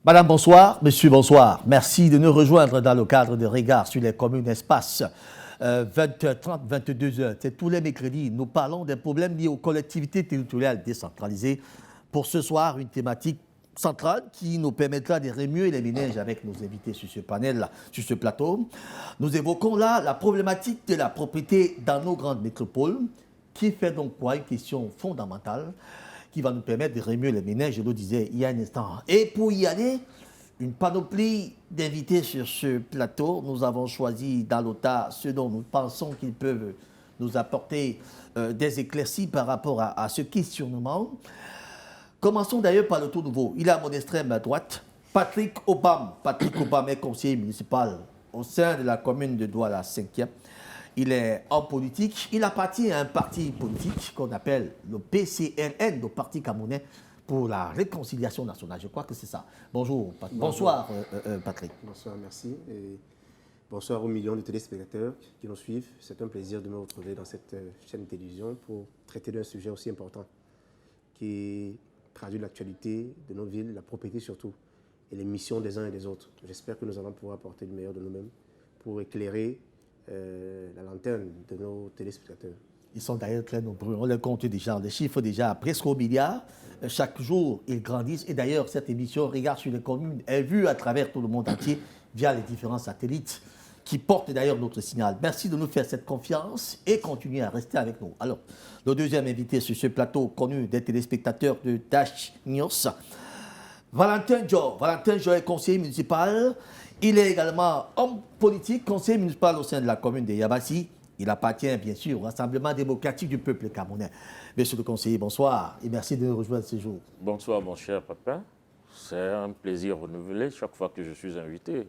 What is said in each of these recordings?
Madame, bonsoir. Monsieur, bonsoir. Merci de nous rejoindre dans le cadre de Regard sur les communes espaces. 20h30, 22h, c'est tous les mercredis. Nous parlons des problèmes liés aux collectivités territoriales décentralisées. Pour ce soir, une thématique centrale qui nous permettra de remuer les méninges avec nos invités sur ce panel, sur ce plateau. Nous évoquons là la problématique de la propriété dans nos grandes métropoles, qui fait donc quoi une question fondamentale qui va nous permettre de remuer les méninges, je le disais il y a un instant. Et pour y aller, une panoplie d'invités sur ce plateau. Nous avons choisi dans l'OTA ceux dont nous pensons qu'ils peuvent nous apporter des éclaircies par rapport à ce questionnement. Commençons d'ailleurs par le tout nouveau. Il est à mon extrême droite, Patrick Obam. Patrick Obam est conseiller municipal au sein de la commune de Douala 5e. Il est homme politique. Il appartient à un parti politique qu'on appelle le PCRN, le Parti camerounais pour la réconciliation nationale. Je crois que c'est ça. Bonjour, Patrick. Bonsoir, Patrick. Bonsoir, merci. Et bonsoir aux millions de téléspectateurs qui nous suivent. C'est un plaisir de me retrouver dans cette chaîne de télévision pour traiter d'un sujet aussi important qui traduit l'actualité de nos villes, la propriété surtout, et les missions des uns et des autres. J'espère que nous allons pouvoir apporter le meilleur de nous-mêmes pour éclairer la lanterne de nos téléspectateurs. Ils sont d'ailleurs très nombreux. On les compte déjà, les chiffres déjà presque au milliard. Chaque jour, ils grandissent. Et d'ailleurs, cette émission Regard sur les communes est vue à travers tout le monde entier via les différents satellites qui portent d'ailleurs notre signal. Merci de nous faire cette confiance et continuer à rester avec nous. Alors, le deuxième invité sur ce plateau, connu des téléspectateurs de Dash News, Valentin Jo. Valentin Jo est conseiller municipal. Il est également homme politique, conseiller municipal au sein de la commune de Yabassi. Il appartient bien sûr au Rassemblement démocratique du peuple camerounais. Monsieur le conseiller, bonsoir et merci de nous rejoindre ce jour. Bonsoir mon cher papa. C'est un plaisir renouvelé chaque fois que je suis invité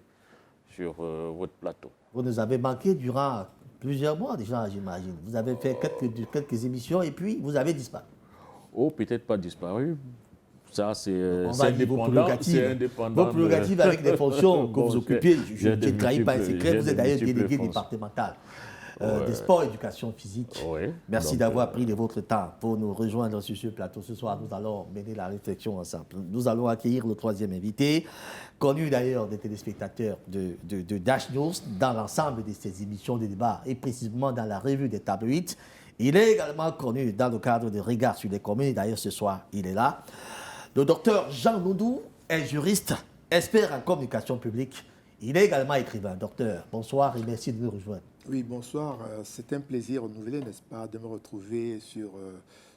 sur votre plateau. Vous nous avez manqué durant plusieurs mois déjà, j'imagine. Vous avez fait quelques émissions et puis vous avez disparu. Oh, peut-être pas disparu. Ça, c'est indépendant. Vos prérogatives avec des fonctions que vous occupez, je ne trahis pas un secret, vous êtes d'ailleurs délégué départemental des sports et éducation physique. Ouais, merci d'avoir pris de votre temps pour nous rejoindre sur ce plateau. Ce soir, nous allons mener la réflexion ensemble. Nous allons accueillir le troisième invité, connu d'ailleurs des téléspectateurs de Dash News dans l'ensemble de ses émissions de débat et précisément dans la revue des tabloïds. Il est également connu dans le cadre de Regard sur les communes. D'ailleurs, ce soir, il est là. Le docteur Jean Noudou est juriste, expert en communication publique. Il est également écrivain. Docteur, bonsoir et merci de nous rejoindre. Oui, bonsoir. C'est un plaisir renouvelé, n'est-ce pas, de me retrouver sur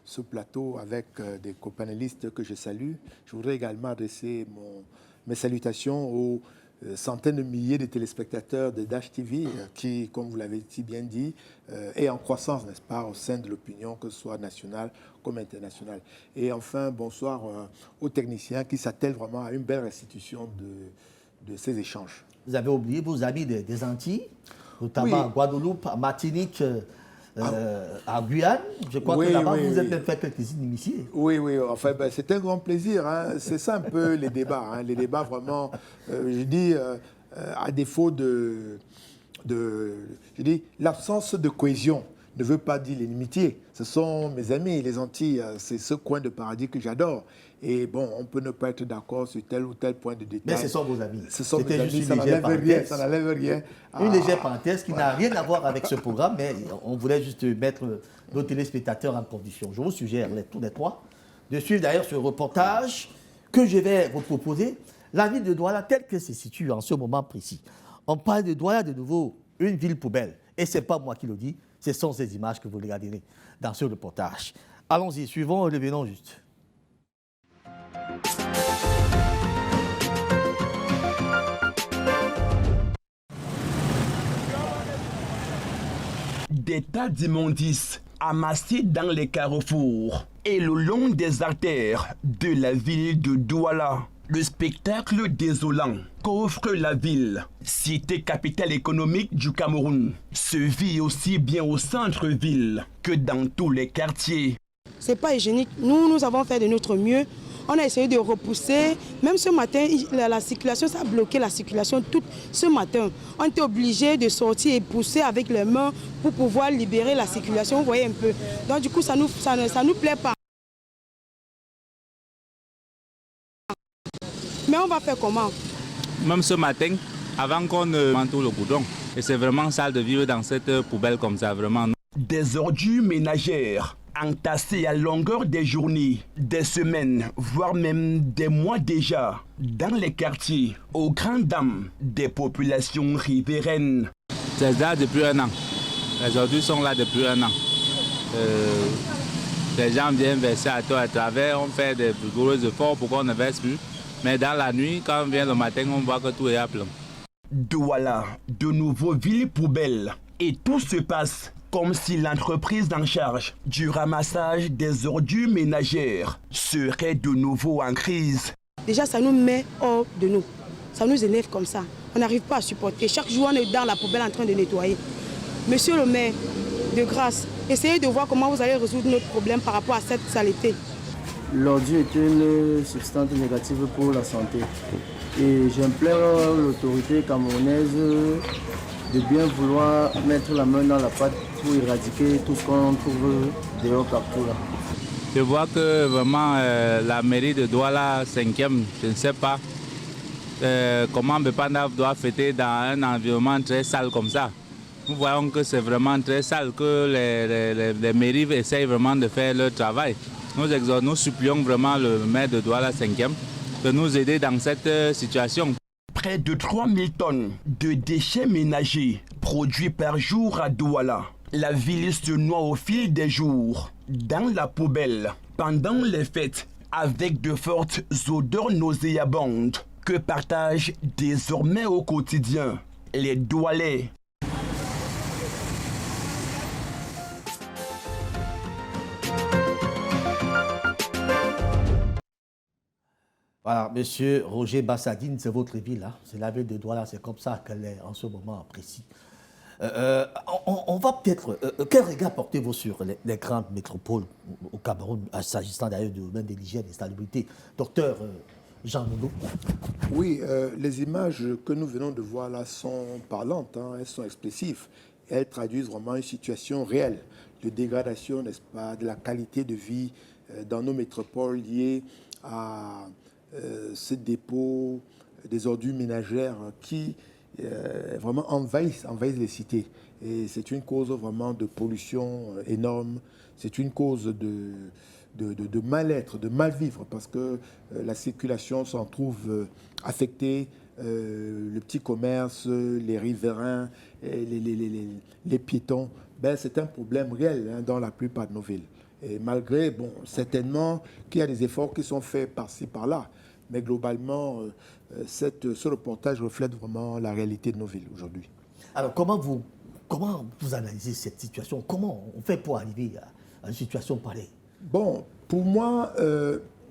ce plateau avec des copanélistes que je salue. Je voudrais également adresser mes salutations aux centaines de milliers de téléspectateurs de Dash TV qui, comme vous l'avez si bien dit, est en croissance, n'est-ce pas, au sein de l'opinion, que ce soit nationale comme internationale. Et enfin, bonsoir aux techniciens qui s'attellent vraiment à une belle restitution de ces échanges. Vous avez oublié vos amis des Antilles, notamment à Guadeloupe, à Martinique, à Guyane. Je crois que là-bas, vous êtes même fait quelques initiés. Oui, enfin, c'est un grand plaisir. Hein. C'est ça un peu les débats. Hein. Les débats, vraiment, je dis, à défaut je dis, l'absence de cohésion ne veut pas dire l'inimitié. Ce sont mes amis, les Antilles. C'est ce coin de paradis que j'adore. Et bon, on peut ne pas être d'accord sur tel ou tel point de détail. Mais ce sont vos amis. Ce sont mes amis, ça n'enlève rien. Une légère parenthèse qui n'a rien à voir avec ce programme, mais on voulait juste mettre nos téléspectateurs en condition. Je vous suggère, tous les trois, de suivre d'ailleurs ce reportage que je vais vous proposer. La ville de Douala, telle que se situe en ce moment précis. On parle de Douala de nouveau, une ville poubelle. Et ce n'est pas moi qui le dis, ce sont ces images que vous regarderez dans ce reportage. Allons-y, suivons, revenons juste. Des tas d'immondices amassés dans les carrefours et le long des artères de la ville de Douala. Le spectacle désolant qu'offre la ville, cité capitale économique du Cameroun, se vit aussi bien au centre-ville que dans tous les quartiers. C'est pas hygiénique. Nous avons fait de notre mieux On a essayé de repousser. Même ce matin, la circulation, ça a bloqué la circulation toute ce matin. On était obligé de sortir et pousser avec les mains pour pouvoir libérer la circulation. Vous voyez un peu. Donc du coup, ça nous plaît pas. Mais on va faire comment? Même ce matin, avant qu'on ne entoure le goudron. Et c'est vraiment sale de vivre dans cette poubelle comme ça, vraiment. Des ordures ménagères entassées à longueur des journées, des semaines, voire même des mois déjà, dans les quartiers, aux grandes dames des populations riveraines. C'est là depuis un an. Les ordures sont là depuis un an. Les gens viennent verser à tort à travers, on fait des gros efforts pour qu'on ne verse plus. Mais dans la nuit, quand on vient le matin, on voit que tout est à plein. Douala, de nouveau ville poubelle. Et tout se passe comme si l'entreprise en charge du ramassage des ordures ménagères serait de nouveau en crise. Déjà, ça nous met hors de nous. Ça nous énerve comme ça. On n'arrive pas à supporter. Chaque jour, on est dans la poubelle en train de nettoyer. Monsieur le maire, de grâce, essayez de voir comment vous allez résoudre notre problème par rapport à cette saleté. L'ordure est une substance négative pour la santé. Et j'implore l'autorité camerounaise de bien vouloir mettre la main dans la pâte pour éradiquer tout ce qu'on trouve dehors partout là. Je vois que vraiment la mairie de Douala 5e, je ne sais pas comment Bepandaf doit fêter dans un environnement très sale comme ça. Nous voyons que c'est vraiment très sale, que les mairies essayent vraiment de faire leur travail. Nous supplions vraiment le maire de Douala 5e de nous aider dans cette situation. Près de 3000 tonnes de déchets ménagers produits par jour à Douala. La ville se noie au fil des jours dans la poubelle pendant les fêtes avec de fortes odeurs nauséabondes que partagent désormais au quotidien les Doualais. Voilà, monsieur Roger Bassadine, c'est votre ville, hein? C'est la ville de Douala, c'est comme ça qu'elle est en ce moment précis. On va peut-être. Quel regard portez-vous sur les grandes métropoles au Cameroun, s'agissant d'ailleurs du domaine de l'hygiène et de la salubrité? Docteur Jean Moudou. Oui, les images que nous venons de voir là sont parlantes, hein, elles sont expressives. Elles traduisent vraiment une situation réelle de dégradation, n'est-ce pas, de la qualité de vie dans nos métropoles liées à ces dépôts des ordures ménagères qui vraiment envahissent les cités. Et c'est une cause vraiment de pollution énorme, c'est une cause de mal-être, de mal-vivre, parce que la circulation s'en trouve affectée, le petit commerce, les riverains, les piétons. Ben, c'est un problème réel hein, dans la plupart de nos villes. Et malgré, bon, certainement qu'il y a des efforts qui sont faits par-ci, par-là, mais globalement, ce reportage reflète vraiment la réalité de nos villes aujourd'hui. Alors, comment vous analysez cette situation? Comment on fait pour arriver à une situation pareille? Bon, pour moi,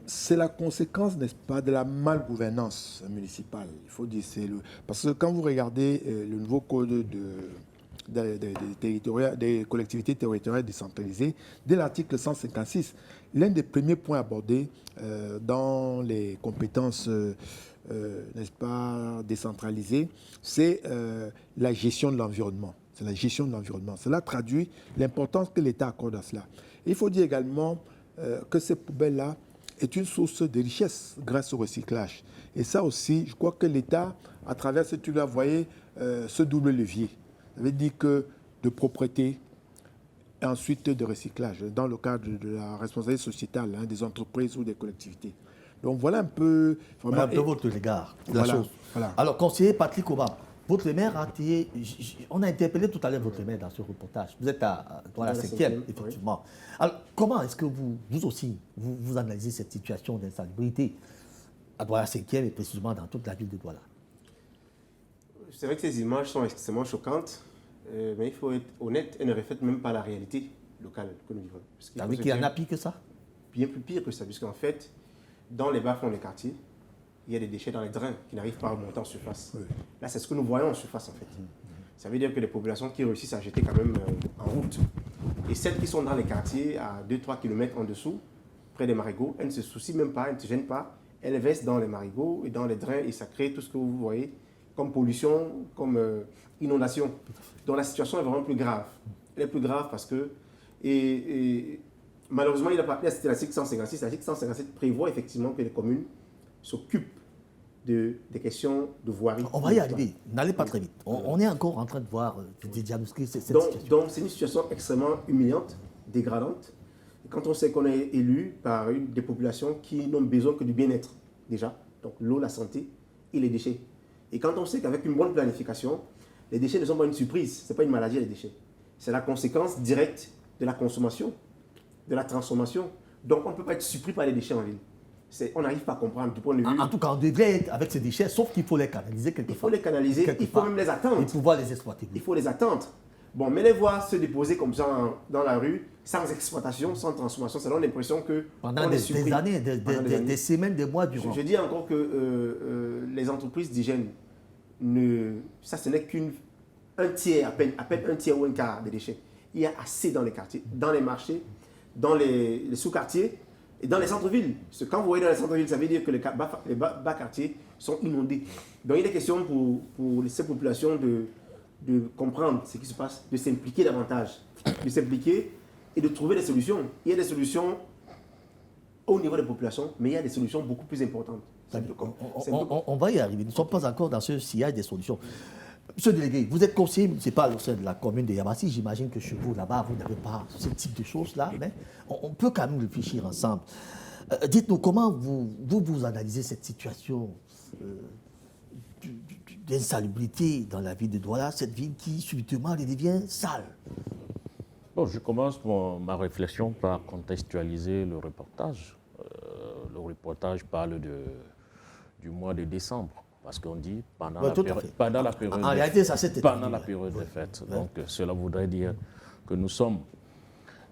c'est la conséquence, n'est-ce pas, de la malgouvernance municipale. Il faut dire, parce que quand vous regardez le nouveau code des collectivités territoriales décentralisées, dès l'article 156, l'un des premiers points abordés dans les compétences, n'est-ce pas, décentralisées, c'est la gestion de l'environnement. C'est la gestion de l'environnement. Cela traduit l'importance que l'État accorde à cela. Et il faut dire également que ces poubelles-là est une source de richesse grâce au recyclage. Et ça aussi, je crois que l'État, à travers ce truc-là, voyez ce double levier. Ça veut dire que de propreté et ensuite de recyclage, dans le cadre de la responsabilité sociétale hein, des entreprises ou des collectivités. Donc voilà un peu... Vraiment, de votre regard, la chose. Voilà. Alors, conseiller Patrick Obama, votre maire a été... On a interpellé tout à l'heure votre maire dans ce reportage. Vous êtes à la 5e, effectivement. Oui. Alors, comment est-ce que vous aussi, vous analysez cette situation d'insalubrité à Douala 5e et précisément dans toute la ville de Douala? C'est vrai que ces images sont extrêmement choquantes, mais il faut être honnête, elles ne reflètent même pas la réalité locale que nous vivons. Ça veut dire qu'il y en a pire que ça? Bien plus pire que ça, puisqu'en fait, dans les bas-fonds des quartiers, il y a des déchets dans les drains qui n'arrivent pas à remonter en surface. Oui. Là, c'est ce que nous voyons en surface, en fait. Ça veut dire que les populations qui réussissent à jeter quand même en route, et celles qui sont dans les quartiers à 2-3 km en dessous, près des marigots, elle ne se soucie même pas, elle ne se gêne pas. Elle verse dans les marigots et dans les drains et ça crée tout ce que vous voyez comme pollution, comme inondation. Donc la situation est vraiment plus grave. Elle est plus grave parce que, malheureusement, il a pas appelé à l'article 156. L'article 157 prévoit effectivement que les communes s'occupent des questions de voirie. On va y arriver, n'allez pas très vite. On est encore en train de voir, de diagnostiquer cette situation. Donc c'est une situation extrêmement humiliante, dégradante. Et quand on sait qu'on est élu par des populations qui n'ont besoin que du bien-être, déjà, donc l'eau, la santé et les déchets. Et quand on sait qu'avec une bonne planification, les déchets ne sont pas une surprise, ce n'est pas une maladie les déchets. C'est la conséquence directe de la consommation, de la transformation. Donc on ne peut pas être surpris par les déchets en ville. On n'arrive pas à comprendre du point de vue. En tout cas, on devrait être avec ces déchets, sauf qu'il faut les canaliser quelque part. Il faut les canaliser, il faut même les attendre. Et pouvoir les exploiter. Il faut les attendre. Bon, mais les voir se déposer comme ça dans la rue, sans exploitation, sans transformation, ça donne l'impression que pendant des années, des semaines, des mois durant. Je dis encore que les entreprises d'hygiène, ça ce n'est qu'un tiers, à peine un tiers ou un quart des déchets. Il y a assez dans les quartiers, dans les marchés, dans les sous-quartiers et dans les centres-villes. Quand vous voyez dans les centres-villes, ça veut dire que les bas quartiers sont inondés. Donc il est question pour ces populations de comprendre ce qui se passe, de s'impliquer davantage, de s'impliquer et de trouver des solutions. Il y a des solutions au niveau des populations, mais il y a des solutions beaucoup plus importantes. On va y arriver. Nous ne sommes pas encore dans ce sillage des solutions. Monsieur le délégué, vous êtes conseiller municipal au sein de la commune de Yabassi. J'imagine que chez vous, là-bas, vous n'avez pas ce type de choses-là, mais on peut quand même réfléchir ensemble. Dites-nous, comment vous analysez cette situation d'insalubrité dans la ville de Douala, cette ville qui subitement devient sale? Bon, je commence ma réflexion par contextualiser le reportage. Le reportage parle du mois de décembre, parce qu'on dit pendant la période des fêtes. Donc cela voudrait dire que nous sommes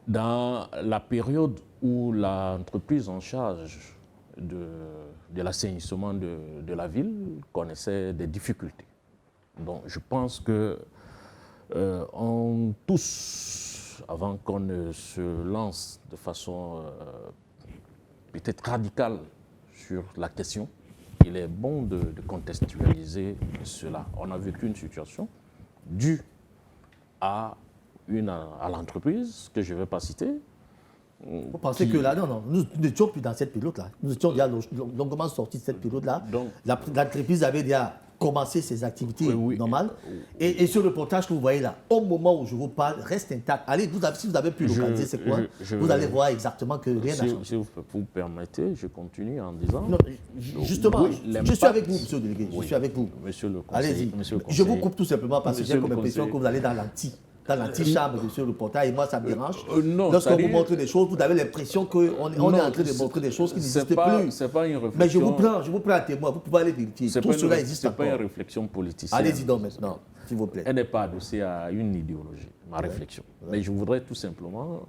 dans la période où l'entreprise en charge de l'assainissement de la ville connaissait des difficultés. Donc je pense que tous, avant qu'on ne se lance de façon peut-être radicale sur la question, il est bon de contextualiser cela. On a vécu une situation due à l'entreprise, que je ne vais pas citer. Vous pensez que là, non, nous n'étions plus dans cette période-là. Nous étions déjà longuement sortis de cette période-là. L'entreprise avait déjà commencé ses activités normales. Et ce reportage que vous voyez là, au moment où je vous parle, reste intact. Allez, si vous avez pu localiser ce coin, vous allez voir exactement que rien n'a changé. Si vous permettez, je continue en disant... Non, justement, je suis avec vous, monsieur le délégué. Je suis avec vous. Monsieur le conseiller. Allez-y. Je vous coupe tout simplement parce que j'ai comme l'impression que vous allez dans l'antichambre de ce reportage et moi ça me dérange. Lorsqu'on vous montre des choses, vous avez l'impression qu'on est en train de montrer des choses qui n'existent plus. C'est pas une réflexion. Mais je vous prends à témoin, vous pouvez aller vérifier. Tout cela existe encore. Ce n'est pas une réflexion politicienne. Allez-y donc maintenant, s'il vous plaît. Elle n'est pas adossée à une idéologie, ma réflexion. Mais je voudrais tout simplement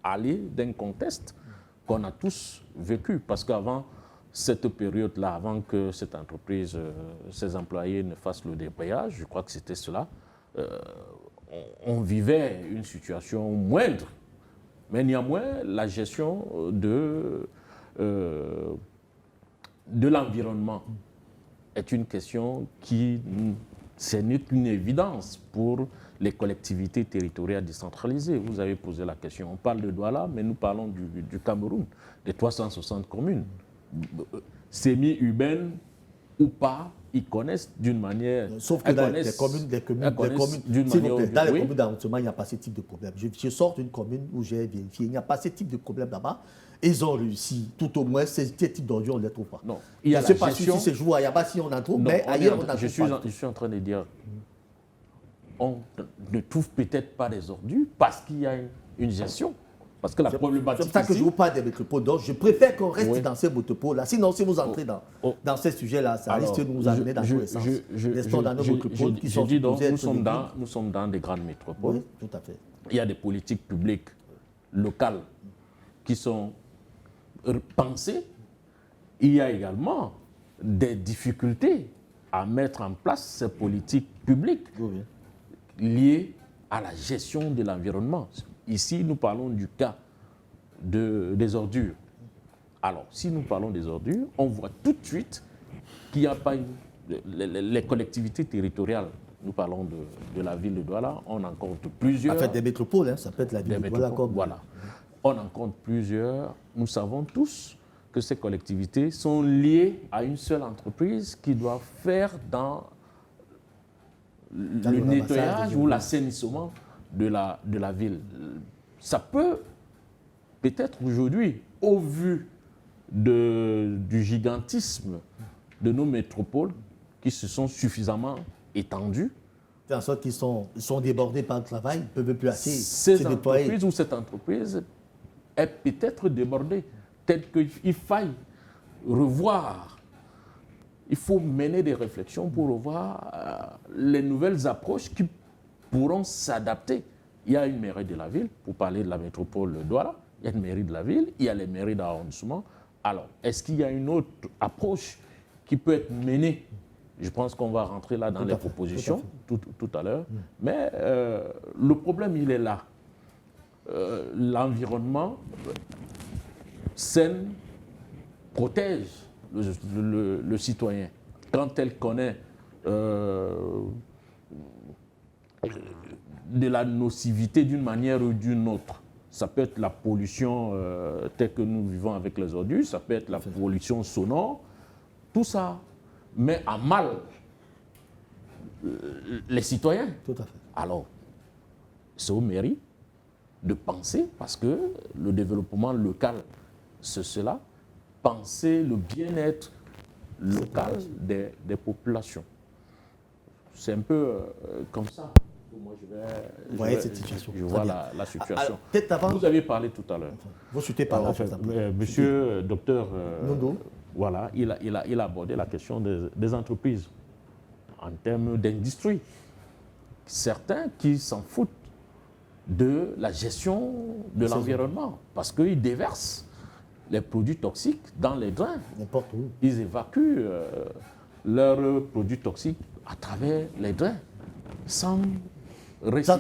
aller d'un contexte qu'on a tous vécu. Parce qu'avant cette période-là, avant que cette entreprise, ses employés ne fassent le débrayage, je crois que c'était cela, on vivait une situation moindre. Mais néanmoins, la gestion de l'environnement est une question qui, ce n'est qu'une évidence pour les collectivités territoriales décentralisées. Vous avez posé la question. On parle de Douala, mais nous parlons du Cameroun, des 360 communes. Semi-urbaines ou pas, ils connaissent d'une manière... Sauf que dans les communes, dans les communes d'arrondissement, il n'y a pas ce type de problème. Je sors d'une commune où j'ai vérifié, il n'y a pas ce type de problème là-bas. Ils ont réussi, tout au moins, ce type d'ordures, on ne les trouve pas. Non, je ne sais pas si c'est joué à Yaba, si on en trouve, mais ailleurs, on n'en trouve pas. Je suis en train de dire, on ne trouve peut-être pas des ordures parce qu'il y a une gestion. Parce que la problématique. C'est pour ça que je vous parle des métropoles. Donc, je préfère qu'on reste dans ces métropoles-là. Sinon, si vous entrez dans ces sujets-là, ça risque de nous amener dans tous les sens. Restons dans nos métropoles qui sont supposées être nous sommes dans des grandes métropoles. Oui, tout à fait. Il y a des politiques publiques locales qui sont pensées. Il y a également des difficultés à mettre en place ces politiques publiques liées à la gestion de l'environnement. Ici, nous parlons du cas des ordures. Alors, si nous parlons des ordures, on voit tout de suite qu'il n'y a pas les collectivités territoriales. Nous parlons de la ville de Douala, on en compte plusieurs. En fait, des métropoles, hein, ça peut être la ville de Douala comme... Voilà. On en compte plusieurs. Nous savons tous que ces collectivités sont liées à une seule entreprise qui doit faire dans le nettoyage ou l'assainissement de la ville. Ça peut, peut-être aujourd'hui, au vu du gigantisme de nos métropoles qui se sont suffisamment étendues, en sorte qu'ils sont débordés par le travail, ils ne peuvent plus assez ces entreprises ou cette entreprise est peut-être débordée. Peut-être qu'il faille revoir, il faut mener des réflexions pour revoir les nouvelles approches qui pourront s'adapter. Il y a une mairie de la ville, pour parler de la métropole de Douala, il y a une mairie de la ville, il y a les mairies d'arrondissement. Alors, est-ce qu'il y a une autre approche qui peut être menée? Je pense qu'on va rentrer là dans les propositions tout à l'heure. Mais le problème, il est là. L'environnement saine protège le citoyen. Quand elle connaît de la nocivité d'une manière ou d'une autre, ça peut être la pollution telle que nous vivons avec les ordures, ça peut être la pollution sonore, tout ça met à mal les citoyens. Tout à fait. Alors, c'est aux mairies de penser, parce que le développement local, c'est cela, penser le bien-être local des populations. C'est un peu comme ça. Moi, je vois la situation. Alors, vous avez parlé tout à l'heure. Vous souhaitez parler, monsieur docteur, Nondo. Voilà, il a abordé la question des entreprises en termes d'industrie. Certains qui s'en foutent de la gestion de l'environnement parce qu'ils déversent les produits toxiques dans les drains. N'importe où. Ils évacuent leurs produits toxiques à travers les drains sans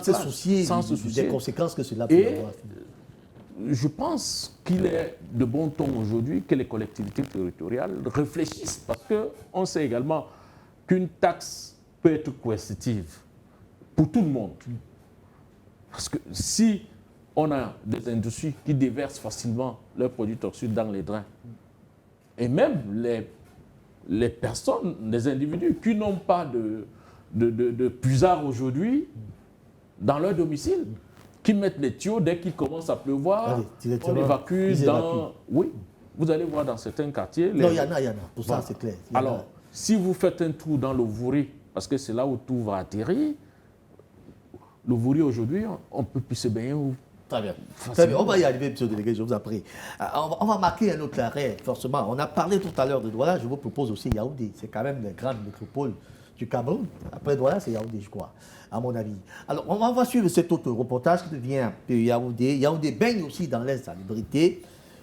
se soucier des conséquences que cela peut avoir. Je pense qu'il est de bon ton aujourd'hui que les collectivités territoriales réfléchissent parce qu'on sait également qu'une taxe peut être coercitive pour tout le monde. Parce que si on a des industries qui déversent facilement leurs produits toxiques dans les drains, et même les personnes, les individus qui n'ont pas de puisard aujourd'hui dans leur domicile, qui mettent les tuyaux dès qu'il commence à pleuvoir, on évacue dans... Oui, vous allez voir dans certains quartiers... Non, il y en a, pour ça c'est clair. Alors, si vous faites un trou dans le Vouri, parce que c'est là où tout va atterrir, le Vouri aujourd'hui, on ne peut plus se baigner. Très bien. Très bien. On va y arriver, monsieur le délégué, je vous en prie. On va marquer un autre arrêt, forcément. On a parlé tout à l'heure de Douala, je vous propose aussi Yaoundé. C'est quand même la grande métropole du Cameroun. Après Douala, c'est Yaoundé, je crois, à mon avis. Alors, on va suivre cet autre reportage qui vient de Yaoundé. Yaoundé baigne aussi dans l'insalubrité.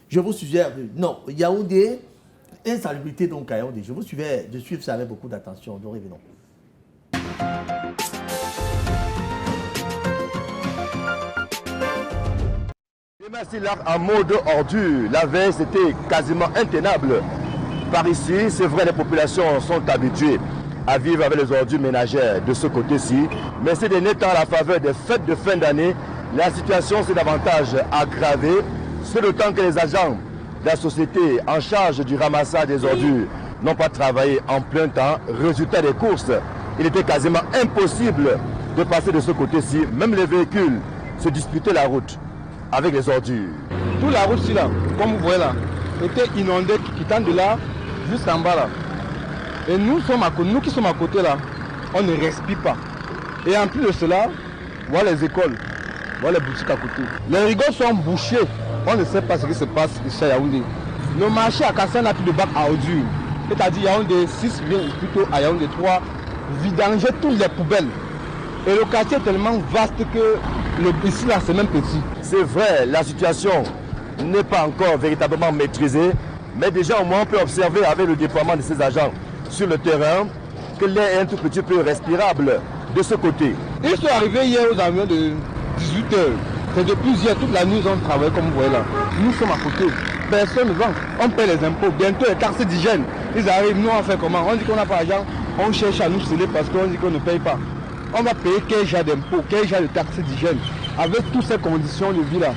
Je vous suggère, non, Yaoundé, insalubrité donc à Yaoundé. Je vous suivais de suivre ça avec beaucoup d'attention. Nous revenons. Merci là en mode ordure. La veille, c'était quasiment intenable. Par ici, c'est vrai, les populations sont habituées à vivre avec les ordures ménagères de ce côté-ci. Mais ces derniers temps, à la faveur des fêtes de fin d'année, la situation s'est davantage aggravée. C'est le temps que les agents de la société en charge du ramassage des ordures n'ont pas travaillé en plein temps. Résultat des courses, il était quasiment impossible de passer de ce côté-ci. Même les véhicules se disputaient la route avec les ordures. Toute la route-ci là, comme vous voyez là, était inondée, quittant de là jusqu'en bas là. Et nous qui sommes à côté là, on ne respire pas. Et en plus de cela, voilà les écoles, voilà les boutiques à côté. Les rigoles sont bouchées. On ne sait pas ce qui se passe ici à Yaoundé. Le marché à Kassan n'a plus de bac à ordures. C'est-à-dire Yaoundé 6 vient plutôt à Yaoundé 3, vidanger toutes les poubelles. Et le quartier est tellement vaste que ici là c'est même petit. C'est vrai, la situation n'est pas encore véritablement maîtrisée, mais déjà au moins on peut observer avec le déploiement de ces agents sur le terrain que l'air est un tout petit peu respirable de ce côté. Ils sont arrivés hier aux environs de 18h. C'est depuis hier, toute la nuit ils ont travaillé comme vous voyez là. Nous sommes à côté. personne ne vend. On paie les impôts, bientôt les taxes d'hygiène. Ils arrivent, nous on fait comment? On dit qu'on n'a pas d'argent, on cherche à nous sceller parce qu'on dit qu'on ne paye pas. On va payer quel genre d'impôts, quel genre de taxes d'hygiène, avec toutes ces conditions de vie là.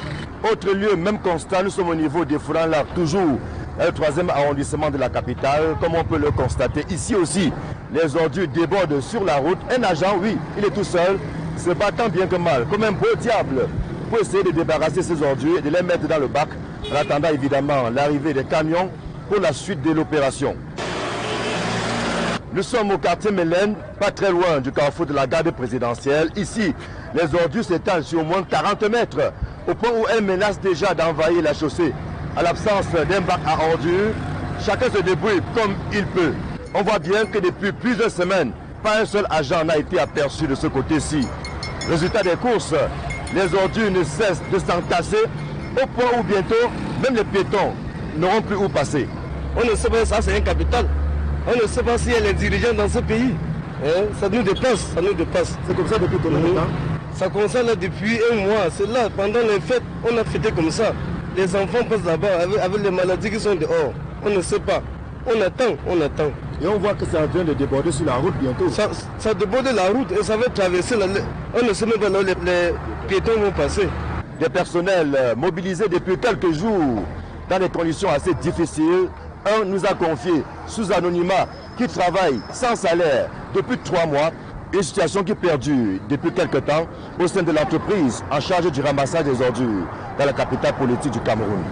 Autre lieu, même constat, nous sommes au niveau des Fouran-Lac, toujours le 3e arrondissement de la capitale, comme on peut le constater. Ici aussi, les ordures débordent sur la route. Un agent, oui, il est tout seul, se battant bien que mal, comme un beau diable, pour essayer de débarrasser ces ordures et de les mettre dans le bac, en attendant évidemment l'arrivée des camions pour la suite de l'opération. Nous sommes au quartier Mélène, pas très loin du carrefour de la garde présidentielle. Ici, les ordures s'étalent sur au moins 40 mètres, au point où elles menacent déjà d'envahir la chaussée. À l'absence d'un bac à ordures, chacun se débrouille comme il peut. On voit bien que depuis plusieurs semaines, pas un seul agent n'a été aperçu de ce côté-ci. Résultat des courses, les ordures ne cessent de s'entasser, au point où bientôt, même les piétons n'auront plus où passer. On ne sait pas, ça c'est un capital. On ne sait pas s'il y a les dirigeants dans ce pays. Ça nous dépasse, ça nous dépasse. C'est comme ça depuis combien de temps? Ça concerne depuis un mois. C'est là, pendant les fêtes, on a fêté comme ça. Les enfants passent là-bas avec les maladies qui sont dehors. On ne sait pas. On attend, on attend. Et on voit que c'est en train de déborder sur la route bientôt. Ça déborde la route et ça va traverser. On ne sait même pas là où les piétons vont passer. Des personnels mobilisés depuis quelques jours dans des conditions assez difficiles. Un nous a confié sous anonymat qui travaille sans salaire depuis 3 mois. Une situation qui perdure depuis quelques temps au sein de l'entreprise en charge du ramassage des ordures dans la capitale politique du Cameroun.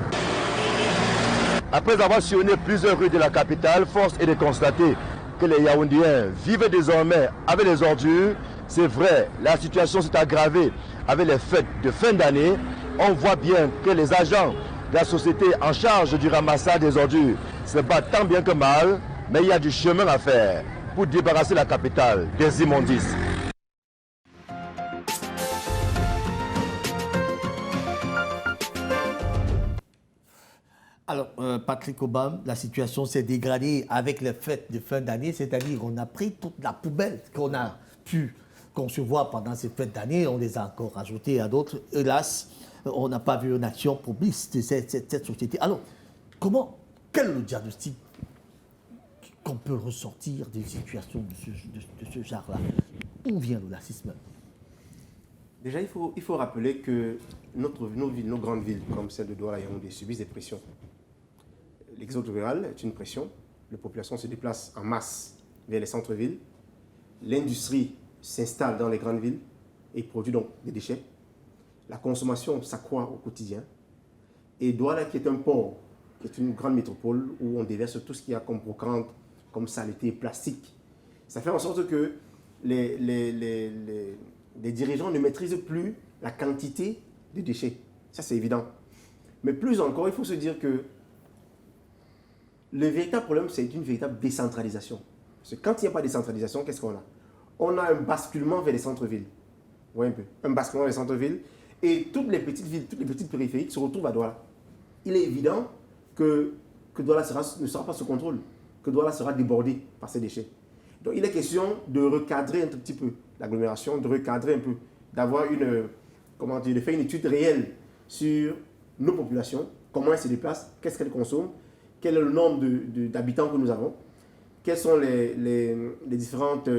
Après avoir sillonné plusieurs rues de la capitale, force est de constater que les Yaoundéens vivent désormais avec les ordures. C'est vrai, la situation s'est aggravée avec les fêtes de fin d'année. On voit bien que les agents de la société en charge du ramassage des ordures se battent tant bien que mal, mais il y a du chemin à faire pour débarrasser la capitale des immondices. Alors, Patrick Obama, la situation s'est dégradée avec les fêtes de fin d'année, c'est-à-dire qu'on a pris toute la poubelle qu'on a pu concevoir pendant ces fêtes d'année, on les a encore rajoutées à d'autres. Hélas, on n'a pas vu une action propice de cette société. Alors, quel est le diagnostic qu'on peut ressortir d'une situation de ce genre-là? Où vient le lacisme? Déjà, il faut rappeler que nos grandes villes, comme celle de Douala et Yaoundé, subissent des pressions. L'exode rural est une pression. Les populations se déplacent en masse vers les centres-villes. L'industrie s'installe dans les grandes villes et produit donc des déchets. La consommation s'accroît au quotidien. Et Douala, qui est un port, qui est une grande métropole où on déverse tout ce qu'il y a comme brocante, comme saleté, plastique, ça fait en sorte que les dirigeants ne maîtrisent plus la quantité de déchets. Ça, c'est évident. Mais plus encore, il faut se dire que le véritable problème, c'est une véritable décentralisation. Parce que quand il n'y a pas de décentralisation, qu'est-ce qu'on a? On a un basculement vers les centres-villes. Vous voyez un peu? Un basculement vers les centres-villes. Et toutes les petites villes, toutes les petites périphériques se retrouvent à Douala. Il est évident que Douala ne sera pas sous contrôle, que Douala sera débordé par ces déchets. Donc il est question de recadrer un tout petit peu l'agglomération, de recadrer un peu, d'avoir de faire une étude réelle sur nos populations, comment elles se déplacent, qu'est-ce qu'elles consomment, quel est le nombre d'habitants que nous avons, quelles sont les différentes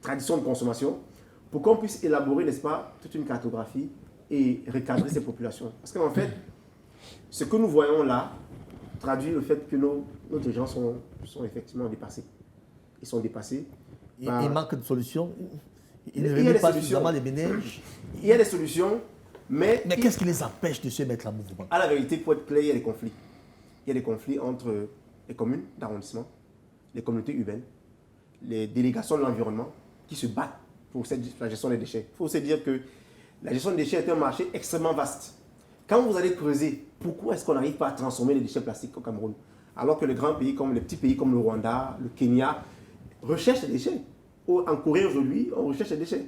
traditions de consommation, pour qu'on puisse élaborer, n'est-ce pas, toute une cartographie et recadrer ces populations. Parce qu'en fait, ce que nous voyons là traduit le fait que nos gens sont effectivement dépassés. Ils sont dépassés. Il manque de solutions. Il ne remet pas suffisamment les ménages. Il y a des solutions, mais qu'est-ce qui les empêche de se mettre en mouvement? À la vérité, pour être clair, il y a des conflits. Il y a des conflits entre les communes d'arrondissement, les communautés urbaines, les délégations de l'environnement qui se battent pour la gestion des déchets. Il faut se dire que la gestion des déchets est un marché extrêmement vaste. Quand vous allez creuser, pourquoi est-ce qu'on n'arrive pas à transformer les déchets plastiques au Cameroun, alors que les grands pays, comme les petits pays comme le Rwanda, le Kenya, recherchent les déchets? En Corée aujourd'hui, on recherche les déchets.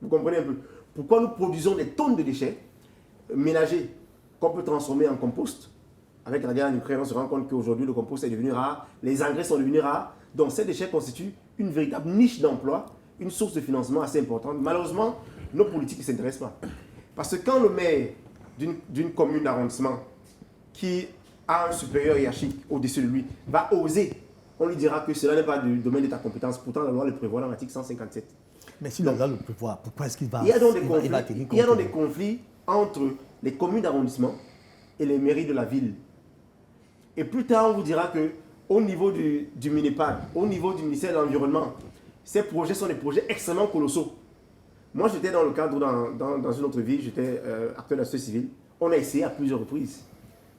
Vous comprenez un peu? Pourquoi nous produisons des tonnes de déchets ménagers qu'on peut transformer en compost? Avec la guerre en Ukraine, on se rend compte qu'aujourd'hui, le compost est devenu rare, les engrais sont devenus rares. Donc ces déchets constituent une véritable niche d'emploi, une source de financement assez importante. Malheureusement, nos politiques ne s'intéressent pas. Parce que quand le maire d'une commune d'arrondissement qui a un supérieur hiérarchique au-dessus de lui, va oser, on lui dira que cela n'est pas du domaine de ta compétence. Pourtant, la loi le prévoit dans l'article 157. Mais si la loi le prévoit, pourquoi est-ce qu'il va... Il y a donc des conflits entre les communes d'arrondissement et les mairies de la ville. Et plus tard, on vous dira qu'au niveau du MINEPAD, au niveau du ministère de l'Environnement, ces projets sont des projets extrêmement colossaux. Moi, j'étais dans le cadre, dans une autre ville, j'étais acteur de la société civile. On a essayé à plusieurs reprises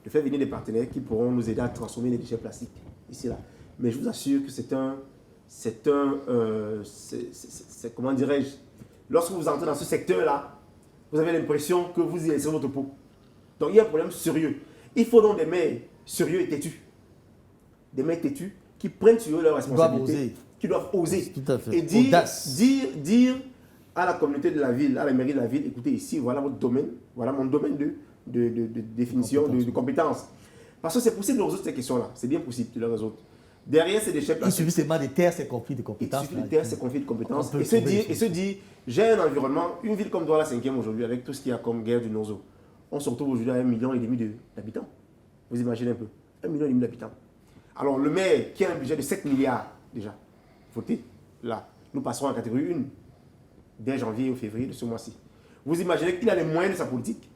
de faire venir des partenaires qui pourront nous aider à transformer les déchets plastiques ici là. Mais je vous assure que comment dirais-je, lorsque vous entrez dans ce secteur-là, vous avez l'impression que vous y laissez votre peau. Donc il y a un problème sérieux. Il faut donc des maires sérieux et têtus. Des maires têtus qui prennent sur eux leurs responsabilités, qui doivent oser. Tout à fait. Et dire à la communauté de la ville, à la mairie de la ville, écoutez, ici, voilà votre domaine, voilà mon domaine de définition, de compétences. Parce que c'est possible de résoudre ces questions-là. C'est bien possible de les résoudre. Derrière ces déchets plastiques. Il suffit seulement de taire ces conflits de compétences. Il suffit de taire ces conflits de compétences et se dire, j'ai un environnement, une ville comme Douala 5e aujourd'hui, avec tout ce qu'il y a comme guerre du Nozo. On se retrouve aujourd'hui à 1,5 million d'habitants. Vous imaginez un peu, 1,5 million d'habitants. Alors le maire qui a un budget de 7 milliards déjà, voté, là, nous passerons en catégorie 1 dès janvier ou février de ce mois-ci. Vous imaginez qu'il a les moyens de sa politique.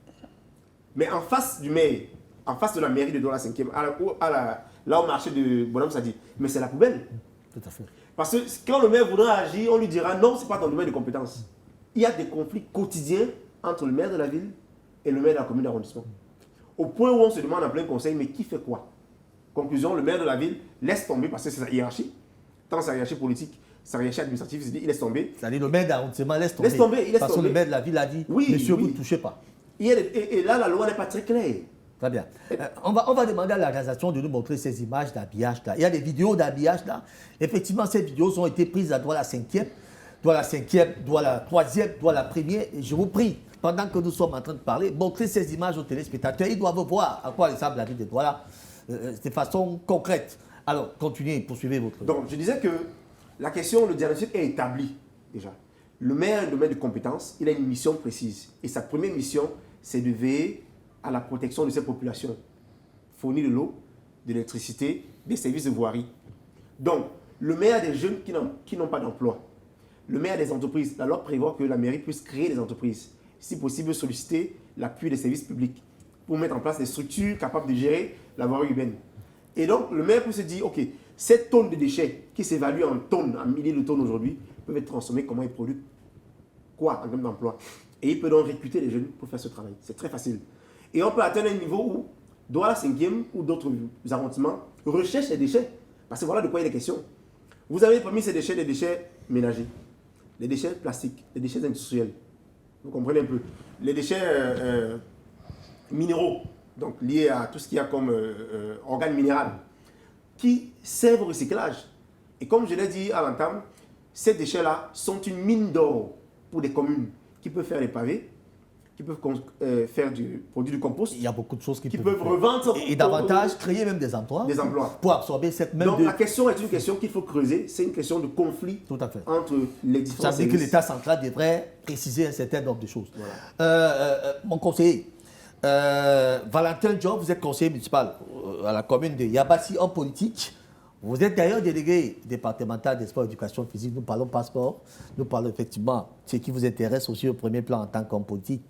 Mais en face du maire, en face de la mairie de Douala 5e, là au marché de Bonhomme, ça dit, mais c'est la poubelle. Tout à fait. Parce que quand le maire voudra agir, on lui dira non, ce n'est pas ton domaine de compétence. Il y a des conflits quotidiens entre le maire de la ville et le maire de la commune d'arrondissement. Au point où on se demande en plein conseil, mais qui fait quoi? Conclusion, le maire de la ville laisse tomber, parce que c'est sa hiérarchie, tant sa hiérarchie politique, sa hiérarchie administrative, il laisse tomber. C'est-à-dire le maire d'arrondissement laisse tomber. Parce que le maire de la ville a dit, oui, monsieur, vous ne touchez pas. Et là, la loi n'est pas très claire. Très bien. On va demander à l'organisation de nous montrer ces images d'habillage là. Il y a des vidéos d'habillage là. Effectivement, ces vidéos ont été prises à Douala 5e, Douala 5e, Douala 3e, Douala 1er. Et je vous prie, pendant que nous sommes en train de parler, montrez ces images aux téléspectateurs. Ils doivent voir à quoi ressemble la ville de Douala de façon concrète. Alors, continuez, poursuivez votre... Donc, je disais que la question, le diagnostic est établi déjà. Le maire a un domaine de compétences, il a une mission précise. Et sa première mission, c'est de veiller à la protection de ces populations. Fournir de l'eau, de l'électricité, des services de voirie. Donc, le maire a des jeunes qui n'ont pas d'emploi. Le maire a des entreprises. La loi prévoit que la mairie puisse créer des entreprises. Si possible, solliciter l'appui des services publics pour mettre en place des structures capables de gérer la voirie urbaine. Et donc, le maire peut se dire, OK, cette tonne de déchets qui s'évaluent en tonnes, en milliers de tonnes aujourd'hui, peuvent être transformées, comment ils produisent quoi en termes d'emploi. Et il peut donc recruter les jeunes pour faire ce travail. C'est très facile. Et on peut atteindre un niveau où Douala 5e ou d'autres arrondissements recherchent les déchets. Parce que voilà de quoi il est question. Vous avez parmi ces déchets des déchets ménagers, les déchets plastiques, les déchets industriels. Vous comprenez un peu. Les déchets minéraux, donc liés à tout ce qu'il y a comme organes minéraux, qui servent au recyclage. Et comme je l'ai dit à l'entame, ces déchets-là sont une mine d'or pour des communes qui peuvent faire des pavés, qui peuvent faire du produit du compost. Il y a beaucoup de choses qui peuvent revendre. Et davantage, créer même des emplois. Des emplois. Pour absorber cette même... Donc la question est une question qu'il faut creuser. C'est une question de conflit. Tout à fait. Entre les différents services. Ça veut dire que l'État central devrait préciser un certain nombre de choses. Voilà. Mon conseiller, Valentin Diop, vous êtes conseiller municipal à la commune de Yabassi en politique. Vous êtes d'ailleurs délégué départemental des sports et éducation physique. Nous parlons passeport. Nous parlons effectivement de ce qui vous intéresse aussi au premier plan en tant qu'homme politique.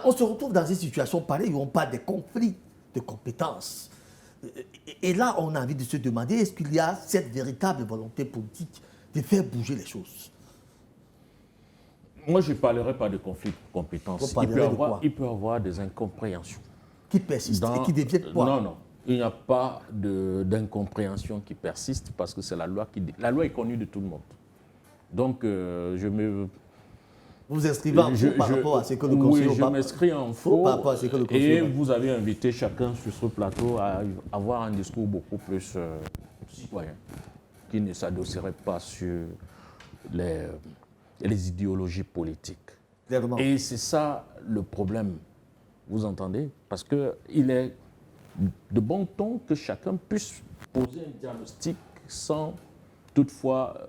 On se retrouve dans une situation pareille où on parle des conflits de compétences. Et là, on a envie de se demander, est-ce qu'il y a cette véritable volonté politique de faire bouger les choses? Moi, je ne parlerai pas de conflits de compétences. Il peut y avoir des incompréhensions. Qui persistent et qui deviennent quoi? Non. Il n'y a pas d'incompréhension qui persiste parce que c'est la loi qui... La loi est connue de tout le monde. Donc, je me... Vous inscrivez en faux par rapport à ce que le conseiller... Oui, je m'inscris en faux. Par rapport à ce que le conseiller... Et vous avez invité chacun sur ce plateau à avoir un discours beaucoup plus citoyen, qui ne s'adosserait pas sur les idéologies politiques. Clairement. Et c'est ça le problème, vous entendez? Parce qu'il est de bon ton que chacun puisse poser un diagnostic sans toutefois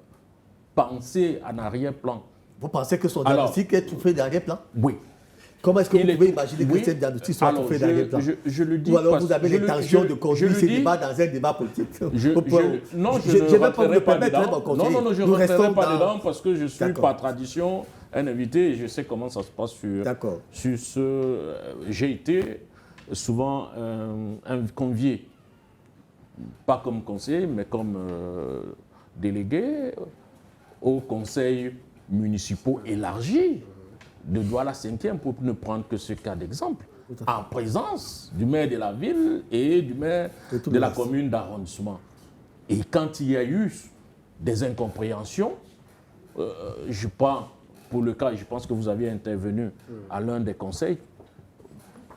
penser en arrière-plan. Vous pensez que son diagnostic est tout fait d'arrière-plan? Oui. Comment est-ce que vous pouvez imaginer que ces diagnostics soient fait dans les plans? Je le dis. Ou alors vous avez l'intention de conduire ces débats dans un débat politique? Non, je ne rentrerai pas dedans. Non, je ne rentrerai pas dedans parce que je suis par tradition un invité et je sais comment ça se passe sur ce... J'ai été souvent un convié, pas comme conseiller, mais comme délégué aux conseils municipaux élargis de Douala 5e, pour ne prendre que ce cas d'exemple, en présence du maire de la ville et du maire de la commune d'arrondissement. Et quand il y a eu des incompréhensions, je pense que vous aviez intervenu à l'un des conseils,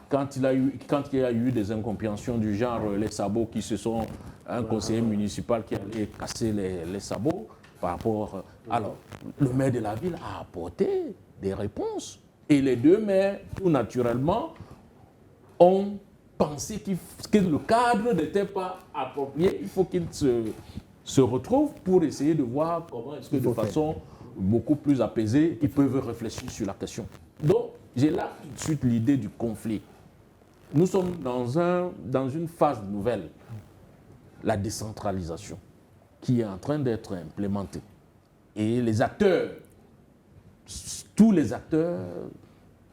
quand il y a eu des incompréhensions du genre les sabots qui se sont, un conseiller municipal qui allait casser les sabots par rapport... Alors, le maire de la ville a apporté des réponses. Et les deux maires, tout naturellement, ont pensé que le cadre n'était pas approprié. Il faut qu'ils se retrouvent pour essayer de voir comment est-ce que de façon beaucoup plus apaisée, ils peuvent réfléchir sur la question. Donc, j'ai là tout de suite l'idée du conflit. Nous sommes dans une phase nouvelle, la décentralisation, qui est en train d'être implémentée. Et les acteurs, tous les acteurs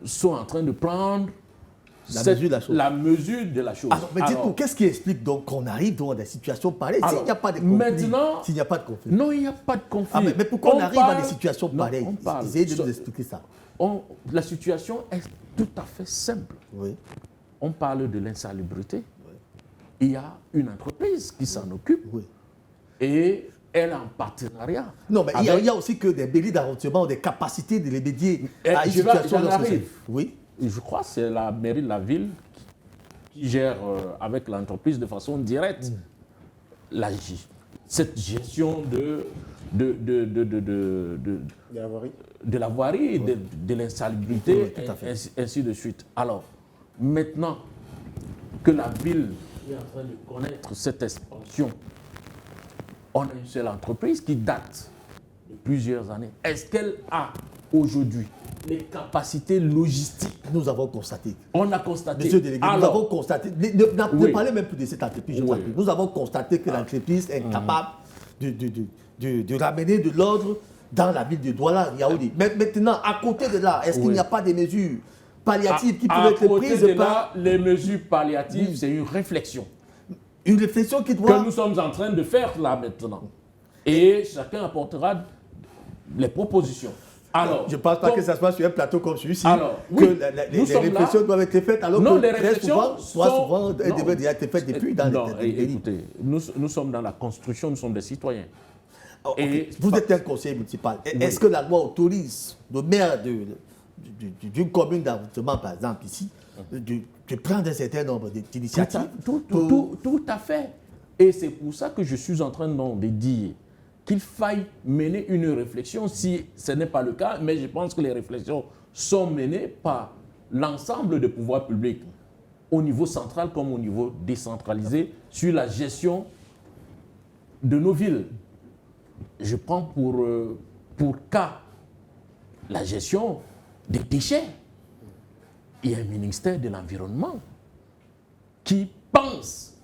sont en train de prendre la mesure de la chose. Alors, mais dites-nous, qu'est-ce qui explique donc qu'on arrive dans des situations pareilles s'il n'y a pas de conflit? Maintenant, s'il n'y a pas de conflit. Non, il n'y a pas de conflit. Mais pourquoi on arrive à des situations pareilles? Essayez de nous expliquer ça. La situation est tout à fait simple. Oui. On parle de l'insalubrité. Oui. Il y a une entreprise qui s'en occupe. Oui. Et elle est en partenariat. Non, mais il y a aussi que des mairies d'arrondissement ont des capacités de les médier à une situation de société. Oui. Je crois que c'est la mairie de la ville qui gère avec l'entreprise de façon directe cette gestion de la voirie, de l'insalubrité, ainsi de suite. Alors, maintenant que la ville est en train de connaître cette expansion, on a une seule entreprise qui date de plusieurs années. Est-ce qu'elle a aujourd'hui les capacités logistiques? Nous avons constaté. On a constaté. Monsieur le délégué, nous avons constaté. Ne parlez même plus de cette entreprise. Nous avons constaté que l'entreprise est capable de ramener de l'ordre dans la ville de Douala, Yaoundé. Mais maintenant, à côté de là, est-ce qu'il n'y a pas des mesures palliatives qui peuvent être prises par... Les mesures palliatives, c'est une réflexion. Une réflexion qui doit... Que nous sommes en train de faire là maintenant. Et chacun apportera les propositions. Alors, je ne pense pas que ça se passe sur un plateau comme celui-ci, les réflexions doivent être faites, alors que les réflexions souvent elles devraient déjà être faites depuis dans les pays. Écoutez, nous sommes dans la construction, nous sommes des citoyens. Et vous êtes un conseiller municipal. Est-ce que la loi autorise le maire d'une commune d'arrondissement, par exemple ici, de prendre un certain nombre d'initiatives? Tout à fait. Et c'est pour ça que je suis en train de dire qu'il faille mener une réflexion, si ce n'est pas le cas, mais je pense que les réflexions sont menées par l'ensemble des pouvoirs publics, au niveau central comme au niveau décentralisé, sur la gestion de nos villes. Je prends pour cas la gestion des déchets. Il y a un ministère de l'Environnement qui pense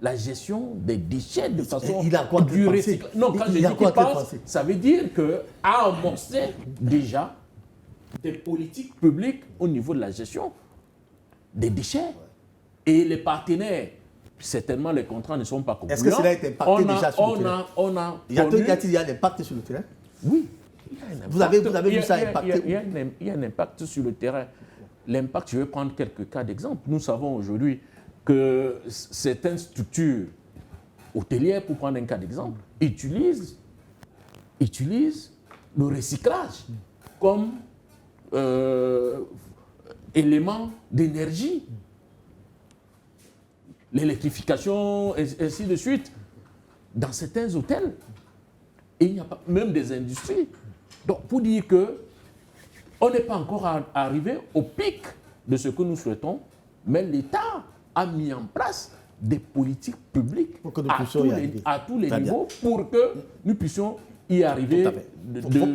la gestion des déchets de façon du recyclage. Non, quand je dis qu'il pense, ça veut dire qu'a amorcé déjà des politiques publiques au niveau de la gestion des déchets. Et les partenaires, certainement les contrats ne sont pas concluants. Est-ce que cela a été impacté déjà sur le terrain? Il y a un impact sur le terrain? Oui. Vous avez vu ça impacter? Il y a un impact sur le terrain. L'impact, je vais prendre quelques cas d'exemple. Nous savons aujourd'hui que certaines structures hôtelières, pour prendre un cas d'exemple, utilisent le recyclage comme élément d'énergie. L'électrification, ainsi de suite. Dans certains hôtels, et il n'y a pas même des industries. Donc, pour dire qu'on n'est pas encore arrivé au pic de ce que nous souhaitons, mais l'État a mis en place des politiques publiques à tous les niveaux pour que nous puissions y arriver.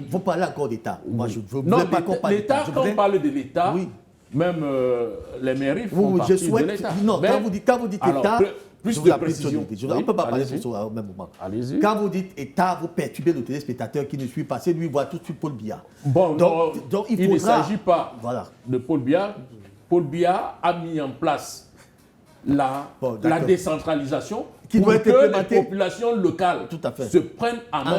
Vous parlez encore d'État. Moi, je ne veux pas qu'on parle d'État. Quand on parle de l'État, même les mairies font je partie de souhaite. l'État. Non, Mais, quand vous dites État, plus je de vous appelle précision. on ne peut pas parler de ça au même moment. Allez-y. Quand vous dites État, vous perturbez le téléspectateur qui ne suit pas. C'est lui, il voit tout de suite Paul Biya. Bon, donc il ne faudra... s'agit pas de Paul Biya. Paul Biya a mis en place la décentralisation qui pour doit être que les populations locales se prennent en main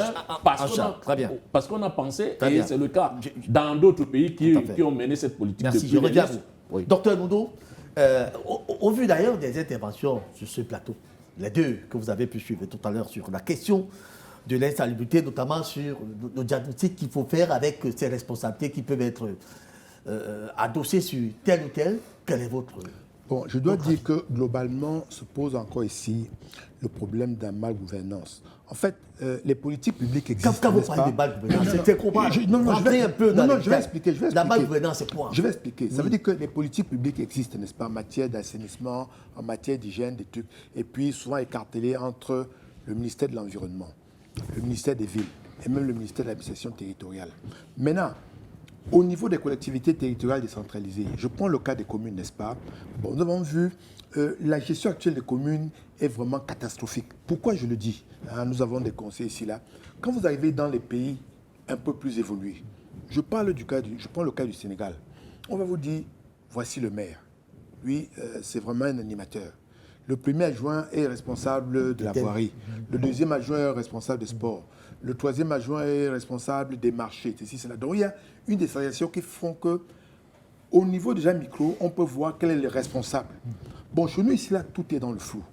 parce qu'on a pensé, et c'est le cas dans d'autres pays qui ont mené cette politique. Merci, je reviens à vous. Oui. Docteur Nondo, au vu d'ailleurs des interventions sur ce plateau, les deux que vous avez pu suivre tout à l'heure sur la question de l'insalubrité, notamment sur le diagnostic qu'il faut faire avec ces responsabilités qui peuvent être adossées sur tel ou tel, quel est votre... Bon, je dois dire que globalement se pose encore ici le problème de la malgouvernance. En fait, les politiques publiques existent. Quand vous parlez de malgouvernance, c'est quoi? Je vais expliquer. La malgouvernance, c'est quoi? Je vais expliquer. Ça veut dire que les politiques publiques existent, n'est-ce pas, en matière d'assainissement, en matière d'hygiène, des trucs, et puis souvent écartelées entre le ministère de l'Environnement, le ministère des Villes et même le ministère de l'Administration territoriale. Maintenant, au niveau des collectivités territoriales décentralisées, je prends le cas des communes, n'est-ce pas? Bon, nous avons vu, la gestion actuelle des communes est vraiment catastrophique. Pourquoi je le dis? Nous avons des conseils ici, là. Quand vous arrivez dans les pays un peu plus évolués, je prends le cas du Sénégal. On va vous dire, voici le maire. Lui, c'est vraiment un animateur. Le premier adjoint est responsable de la voirie. Le deuxième adjoint est responsable des sports. Le troisième adjoint est responsable des marchés. Donc il y a une décentralisation qui font que, au niveau déjà micro, on peut voir quel est le responsable. Bon, chez nous ici, là, tout est dans le flou.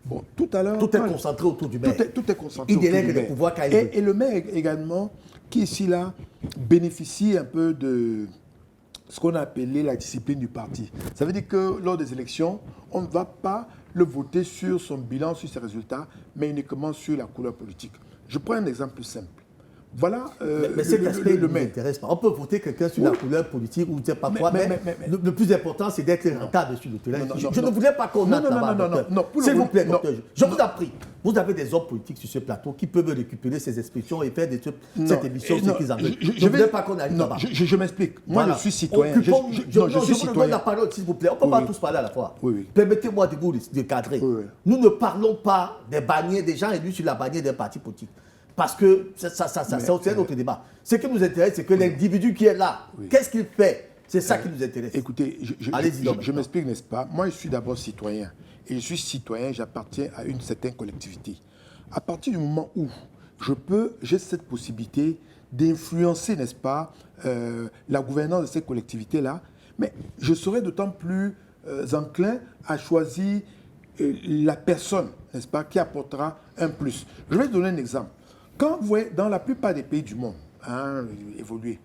Bon, tout à l'heure... Tout est concentré autour du maire. Tout est concentré autour du maire. Il délègue les pouvoirs quand il veut. Et le maire également, qui ici, là, bénéficie un peu de ce qu'on a appelé la discipline du parti. Ça veut dire que lors des élections, on ne va pas le voter sur son bilan, sur ses résultats, mais uniquement sur la couleur politique. Je prends un exemple plus simple. Voilà mais cet aspect ne m'intéresse pas. On peut voter quelqu'un sur la couleur politique ou ne sais pas quoi, mais le plus important, c'est d'être rentable sur le terrain. Je ne voulais pas qu'on entre là-bas. S'il vous plaît, docteur, je vous en prie. Vous avez des hommes politiques sur ce plateau qui peuvent récupérer ces expressions et faire cette émission, ce qu'ils en veulent. Je ne voulais pas qu'on aille là-bas. Je m'explique. Moi, je suis citoyen. Je vous donne la parole, s'il vous plaît. On ne peut pas tous parler à la fois. Permettez-moi de vous cadrer. Nous ne parlons pas des bannières des gens élus sur la bannière d'un parti politique. Parce que c'est un autre débat. Ce qui nous intéresse, c'est que l'individu qui est là, qu'est-ce qu'il fait? C'est ça qui nous intéresse. Écoutez, je m'explique, n'est-ce pas? Moi, je suis d'abord citoyen. Et je suis citoyen, j'appartiens à une certaine collectivité. À partir du moment où j'ai cette possibilité d'influencer, n'est-ce pas, la gouvernance de ces collectivités-là, mais je serai d'autant plus enclin à choisir la personne, n'est-ce pas, qui apportera un plus. Je vais donner un exemple. Quand vous voyez, dans la plupart des pays du monde évolués,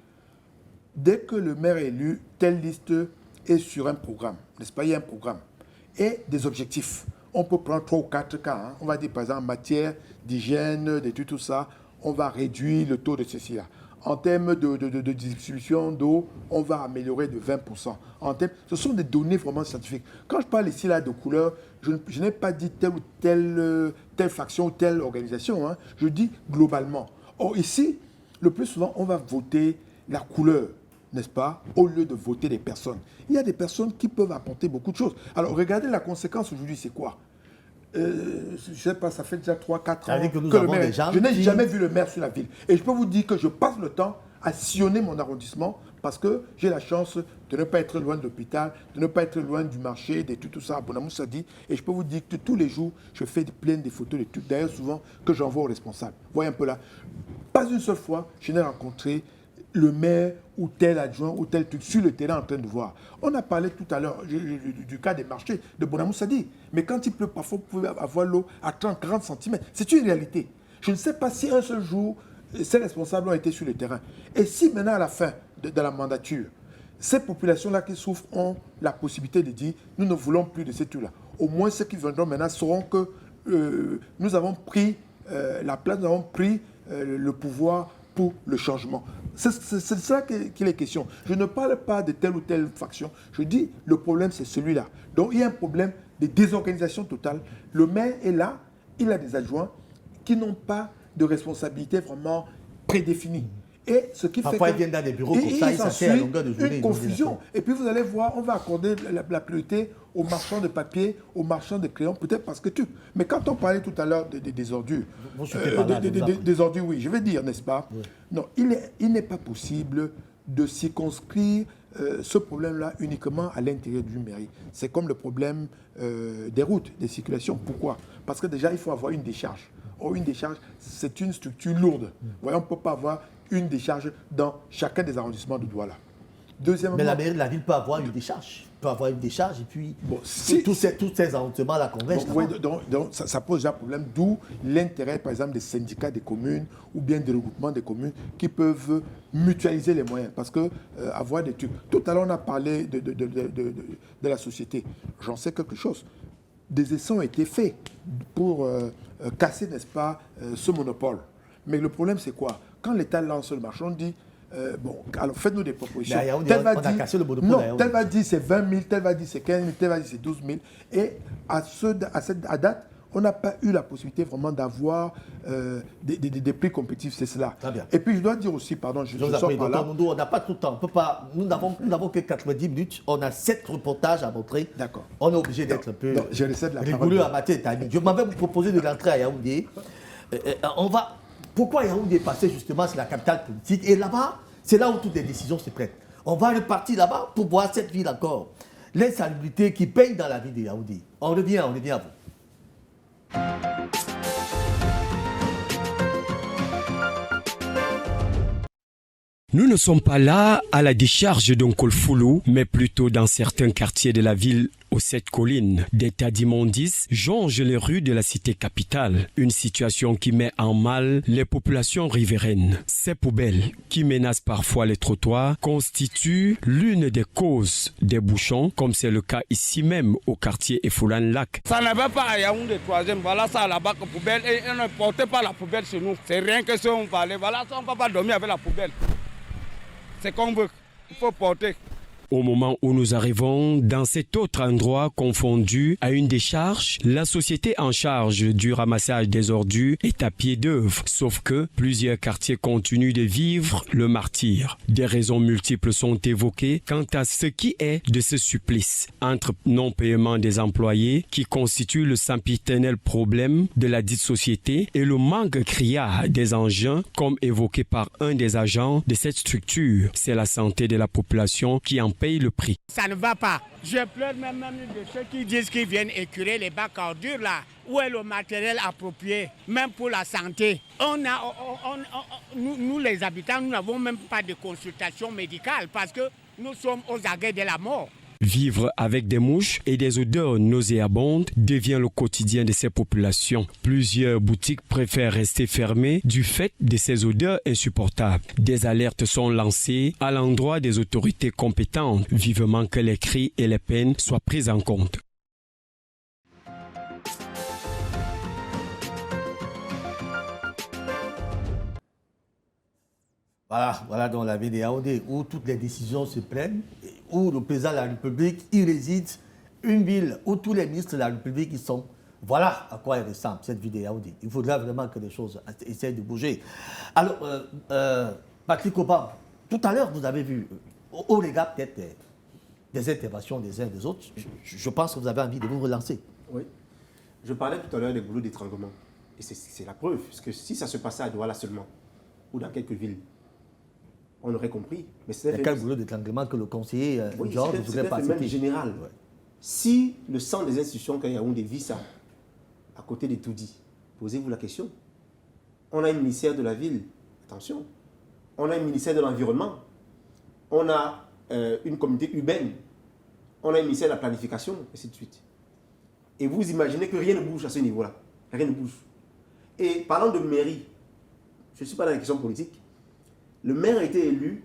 dès que le maire est élu, telle liste est sur un programme, n'est-ce pas? Il y a un programme et des objectifs. On peut prendre 3 ou 4 cas. On va dire, par exemple, en matière d'hygiène, d'études, tout ça, on va réduire le taux de ceci-là. En termes de distribution d'eau, on va améliorer de 20%. Ce sont des données vraiment scientifiques. Quand je parle ici là, de couleur, je n'ai pas dit telle ou telle faction ou telle organisation. Je dis globalement. Or ici, le plus souvent, on va voter la couleur, n'est-ce pas, au lieu de voter des personnes. Il y a des personnes qui peuvent apporter beaucoup de choses. Alors regardez la conséquence aujourd'hui, c'est quoi? Je ne sais pas, ça fait déjà 3-4 ans que le maire, je n'ai jamais vu le maire sur la ville. Et je peux vous dire que je passe le temps à sillonner mon arrondissement parce que j'ai la chance de ne pas être loin de l'hôpital, de ne pas être loin du marché, de tout ça à Bonamoussadi. Et je peux vous dire que tous les jours, je fais plein de photos, de trucs, d'ailleurs souvent que j'envoie aux responsables. Vous voyez un peu là. Pas une seule fois, je n'ai rencontré le maire ou tel adjoint ou tel truc sur le terrain en train de voir. On a parlé tout à l'heure du cas des marchés de Bonamoussadi. Mais quand il pleut, parfois, vous pouvez avoir l'eau à 30-40 cm. C'est une réalité. Je ne sais pas si un seul jour, ces responsables ont été sur le terrain. Et si maintenant, à la fin de la mandature, ces populations-là qui souffrent ont la possibilité de dire « nous ne voulons plus de ces trucs-là », au moins ceux qui viendront maintenant sauront que nous avons pris la place, nous avons pris le pouvoir pour le changement. C'est ça qu'il est question. Je ne parle pas de telle ou telle faction. Je dis le problème, c'est celui-là. Donc, il y a un problème de désorganisation totale. Le maire est là, il a des adjoints qui n'ont pas de responsabilité vraiment prédéfinie. Et ce qui Parfois, fait ils viennent dans des bureaux comme ça, ils s'asseyent à longueur de journée. une confusion. Et puis vous allez voir, on va accorder la priorité aux marchands de papier, aux marchands de crayons, peut-être parce que tu... Mais quand on parlait tout à l'heure des ordures, des ordures, oui, je vais dire, n'est-ce pas? Oui. Non, il n'est pas possible de circonscrire ce problème-là uniquement à l'intérieur d'une mairie. C'est comme le problème des routes, des circulations. Pourquoi? Parce que déjà, il faut avoir une décharge. Or, une décharge, c'est une structure lourde. Voyons, on ne peut pas avoir une décharge dans chacun des arrondissements de Douala. Deuxièmement, mais la mairie de la ville peut avoir une décharge. Peut avoir une décharge et puis tous ces arrondissements la convergent. Oui, donc ça pose déjà un problème, d'où l'intérêt, par exemple, des syndicats des communes ou bien des regroupements des communes qui peuvent mutualiser les moyens. Parce que avoir des trucs... Tout à l'heure, on a parlé de la société. J'en sais quelque chose. Des essais ont été faits pour casser, n'est-ce pas, ce monopole. Mais le problème, c'est quoi? Quand l'État lance le marché, on dit, bon, alors faites-nous des propositions. Tel va dire, cassé le monopole. Non, tel va dire c'est 20 000, tel va dire c'est 15 000, tel va dire c'est 12 000. Et à date, on n'a pas eu la possibilité vraiment d'avoir des prix compétitifs, c'est cela. Et puis je dois dire aussi, pardon, je sors par là. On n'a pas tout le temps. Nous n'avons que 90 minutes. On a 7 reportages à montrer. D'accord. On est obligé d'être un peu rigoureux à matin. Je m'avais proposé de rentrer à Yaoundé. Pourquoi Yaoundé est passé justement, c'est la capitale politique. Et là-bas, c'est là où toutes les décisions se prennent. On va repartir là-bas pour voir cette ville encore. L'insalubrité qui paye dans la ville de Yaoundé. On revient à vous. Nous ne sommes pas là à la décharge d'un Kolfoulou, mais plutôt dans certains quartiers de la ville aux 7 collines. Des tas d'immondices jonchent les rues de la cité capitale. Une situation qui met en mal les populations riveraines. Ces poubelles, qui menacent parfois les trottoirs, constituent l'une des causes des bouchons, comme c'est le cas ici même au quartier Efoulan-Lac. Ça ne va pas à Yaoundé 3e, voilà ça là-bas que poubelle, et on ne portait pas la poubelle chez nous. C'est rien que ça on va aller, voilà ça on ne va pas dormir avec la poubelle. C'est qu'on veut, il faut porter. Au moment où nous arrivons dans cet autre endroit confondu à une décharge, la société en charge du ramassage des ordures est à pied d'œuvre. Sauf que plusieurs quartiers continuent de vivre le martyre. Des raisons multiples sont évoquées quant à ce qui est de ce supplice. Entre non-paiement des employés, qui constitue le sempiternel problème de la dite société, et le manque criard des engins, comme évoqué par un des agents de cette structure. C'est la santé de la population qui en paye le prix. Ça ne va pas. Je pleure même de ceux qui disent qu'ils viennent écurer les bacs à ordures là. Où est le matériel approprié, même pour la santé? Nous les habitants, nous n'avons même pas de consultation médicale parce que nous sommes aux aguets de la mort. Vivre avec des mouches et des odeurs nauséabondes devient le quotidien de ces populations. Plusieurs boutiques préfèrent rester fermées du fait de ces odeurs insupportables. Des alertes sont lancées à l'endroit des autorités compétentes, vivement que les cris et les peines soient prises en compte. Voilà donc la ville de Yaoundé où toutes les décisions se prennent, où le président de la République y réside, une ville où tous les ministres de la République y sont. Voilà à quoi il ressemble cette ville de Yaoundé. Il faudra vraiment que les choses essayent de bouger. Alors, Patrick Obam, tout à l'heure vous avez vu, au regard peut-être des interventions des uns et des autres, je pense que vous avez envie de vous relancer. Oui. Je parlais tout à l'heure des boulots d'étranglement. Et c'est la preuve, parce que si ça se passait à Douala seulement, ou dans quelques villes, on aurait compris. Mais c'est quel boulot d'étranglement que le conseiller Georges ne voudrait pas citer. Même général. Ouais. Si le centre des institutions que Yaoundé vit ça, à côté de Toudi, posez-vous la question. On a un ministère de la ville, attention. On a un ministère de l'environnement. On a une communauté urbaine. On a un ministère de la planification, et ainsi de suite. Et vous imaginez que rien ne bouge à ce niveau-là. Rien ne bouge. Et parlant de mairie, je ne suis pas dans la question politique. Le maire a été élu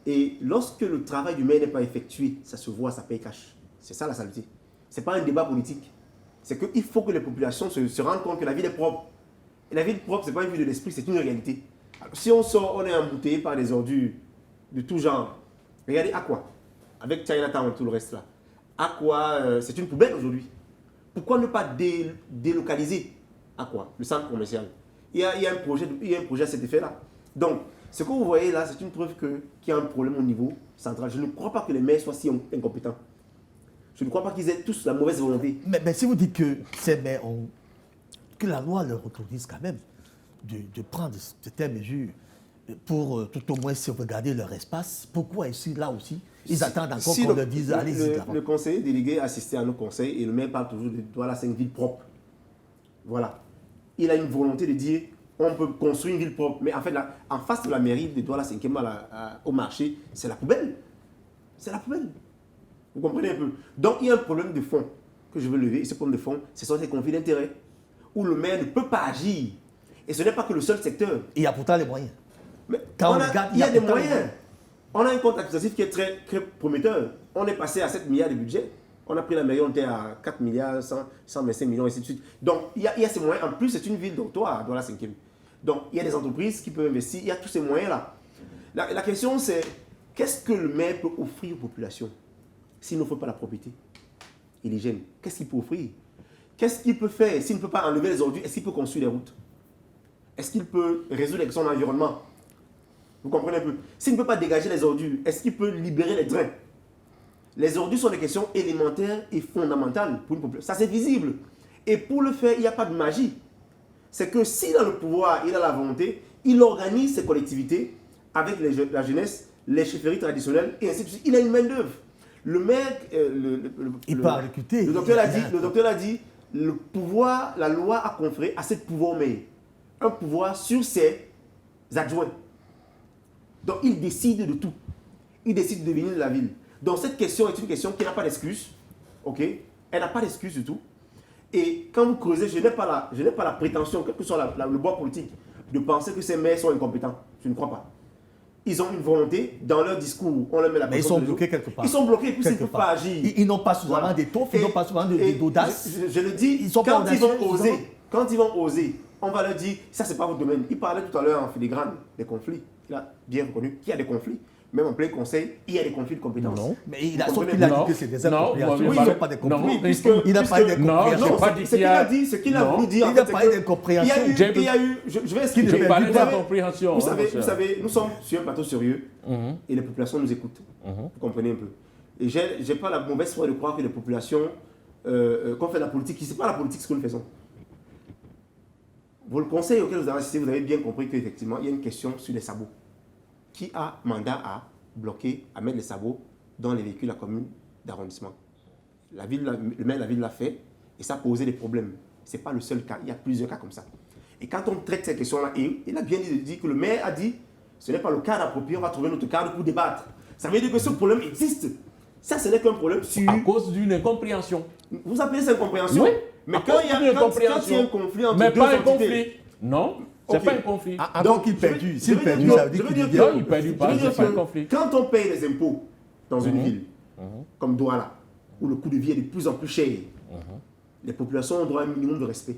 et lorsque le travail du maire n'est pas effectué, ça se voit, ça paye cash. C'est ça la saleté. Ce n'est pas un débat politique. C'est qu'il faut que les populations se rendent compte que la ville est propre. Et la ville propre, ce n'est pas une vue de l'esprit, c'est une réalité. Alors, si on sort, on est embouteillé par des ordures de tout genre. Regardez Aqua, avec Chinatown et tout le reste là. Aqua, c'est une poubelle aujourd'hui. Pourquoi ne pas délocaliser Aqua, le centre commercial? Il y a un projet à cet effet-là. Donc, Ce que vous voyez là, c'est une preuve qu'il y a un problème au niveau central. Je ne crois pas que les maires soient si incompétents. Je ne crois pas qu'ils aient tous la mauvaise volonté. Mais si vous dites que ces maires que la loi leur autorise quand même de prendre certaines mesures pour tout au moins sauvegarder leur espace, pourquoi ici, là aussi, ils attendent encore qu'on leur dise allez-y. Le conseiller délégué a assisté à nos conseils et le maire parle toujours de Douala 5 villes propres. Voilà. Il a une volonté de dire on peut construire une ville propre. Mais en fait, là, en face de la mairie de Douala 5e au marché, c'est la poubelle. C'est la poubelle. Vous comprenez un peu? Donc il y a un problème de fond que je veux lever. Et ce problème de fond, ce sont ces conflits d'intérêts où le maire ne peut pas agir. Et ce n'est pas que le seul secteur. Et il y a pourtant les moyens. Mais il y a des moyens. On a un compte administratif qui est très, très prometteur. On est passé à 7 milliards de budget. On a pris la mairie, on était à 4 milliards, 125 millions, et ainsi de suite. Donc, il y a ces moyens. En plus, c'est une ville dortoir dans la 5e. Donc, il y a des entreprises qui peuvent investir. Il y a tous ces moyens-là. La question, c'est qu'est-ce que le maire peut offrir aux populations s'il ne faut pas la propriété et l'hygiène? Qu'est-ce qu'il peut offrir? Qu'est-ce qu'il peut faire s'il ne peut pas enlever les ordures? Est-ce qu'il peut construire des routes? Est-ce qu'il peut résoudre les questions d'environnement? Vous comprenez un peu? S'il ne peut pas dégager les ordures, est-ce qu'il peut libérer les drains? Les ordures sont des questions élémentaires et fondamentales pour une population. Ça, c'est visible. Et pour le faire, il n'y a pas de magie. C'est que s'il a le pouvoir, il a la volonté, il organise ses collectivités avec la jeunesse, les chefferies traditionnelles, et ainsi de suite. Il a une main-d'œuvre. Le maire, il peut recruter. Le docteur l'a dit, le pouvoir, la loi a conféré à ce pouvoir maire un pouvoir sur ses adjoints. Donc il décide de tout. Il décide de devenir de la ville. Donc cette question est une question qui n'a pas d'excuse. Ok? Elle n'a pas d'excuse du tout. Et quand vous creusez, je n'ai pas la prétention, quel que soit le bois politique, de penser que ces maires sont incompétents. Je ne crois pas. Ils ont une volonté, dans leur discours, on leur met la pression. Mais ils sont bloqués quelque part. Ils sont bloqués, puis ils ne peuvent pas agir. Ils n'ont pas suffisamment d'étoffe, ils n'ont pas suffisamment d'audace. Je le dis, quand ils vont oser, on va leur dire, ça c'est pas votre domaine. Il parlait tout à l'heure en filigrane des conflits. Il a bien reconnu qu'il y a des conflits. Même en plein conseil, il y a des conflits de compétences. Non, mais il a dit que c'est des incompréhensions. Oui, ils n'ont pas des conflits. Il n'a pas d'incompréhension. Ce qu'il a voulu dire. Il n'a pas d'incompréhension. Il y a eu, je vais expliquer. Je parlais d'incompréhension. Vous savez, nous sommes sur un plateau sérieux et les populations nous écoutent. Vous comprenez un peu. Et je n'ai pas la mauvaise foi de croire que les populations, qu'on fait la politique, ce n'est pas la politique ce que nous faisons. Vous le conseil auquel vous avez assisté, vous avez bien compris qu'effectivement, il y a une question sur les sabots. Qui a mandat à bloquer, à mettre les sabots dans les véhicules à commune d'arrondissement? Le maire de la ville l'a fait et ça a posé des problèmes. Ce n'est pas le seul cas, il y a plusieurs cas comme ça. Et quand on traite ces questions-là, il a bien dit que le maire a dit ce n'est pas le cadre approprié, on va trouver notre cadre pour débattre. Ça veut dire que ce problème existe. Ça, ce n'est qu'un problème sur... À cause d'une incompréhension. Vous appelez ça incompréhension? Oui. Mais quand il y a un conflit entre deux pas un entités... conflit. Non, c'est pas un conflit. Donc il perdu. S'il perdu, ça veut dire qu'il non, il perdu pas, c'est pas un conflit. Quand on paye les impôts dans une ville, comme Douala, où le coût de vie est de plus en plus cher, les populations ont droit à un minimum de respect.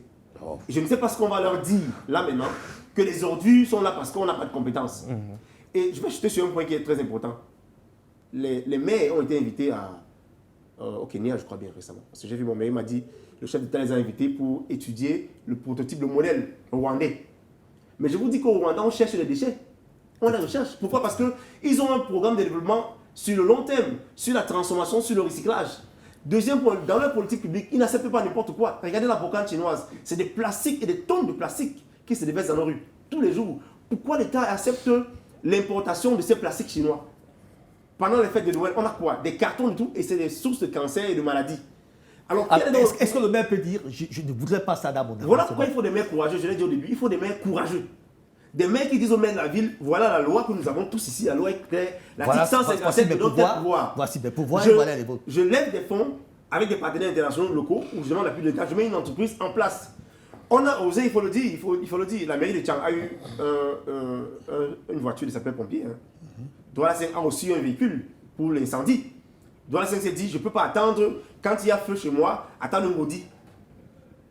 Et je ne sais pas ce qu'on va leur dire, là maintenant, que les ordures sont là parce qu'on n'a pas de compétences. Et je vais chuter sur un point qui est très important. Les maires ont été invités au Kenya, je crois bien, récemment. Parce que j'ai vu mon maire, il m'a dit, le chef d'État les a invités pour étudier le prototype, le modèle rwandais. Mais je vous dis qu'au Rwanda, on cherche les déchets. On les recherche. Pourquoi? Parce qu'ils ont un programme de développement sur le long terme, sur la transformation, sur le recyclage. Deuxième point, dans leur politique publique, ils n'acceptent pas n'importe quoi. Regardez la brocante chinoise. C'est des plastiques et des tonnes de plastique qui se déversent dans nos rues tous les jours. Pourquoi l'État accepte l'importation de ces plastiques chinois? Pendant les fêtes de Noël, on a quoi? Des cartons et tout, et c'est des sources de cancer et de maladies. Alors, est-ce que le maire peut dire je ne voudrais pas ça dans mon arrondissement? Voilà pourquoi il faut des maires courageux, je l'ai dit au début, il faut des maires courageux. Des maires qui disent aux maires de la ville, voilà la loi que nous avons tous ici, la loi est claire, l'article 157 de notre pouvoir. Voici mes pouvoirs et voilà les vôtres. Je lève des fonds avec des partenaires internationaux locaux, où je demande l'appui de l'État, je mets une entreprise en place. On a osé, il faut le dire, il faut le dire, la mairie de Tchang a eu une voiture de sapeurs-pompiers. Douala 5 a aussi un véhicule pour l'incendie. Douala 5 s'est dit, je ne peux pas attendre, quand il y a feu chez moi, attendre un maudit.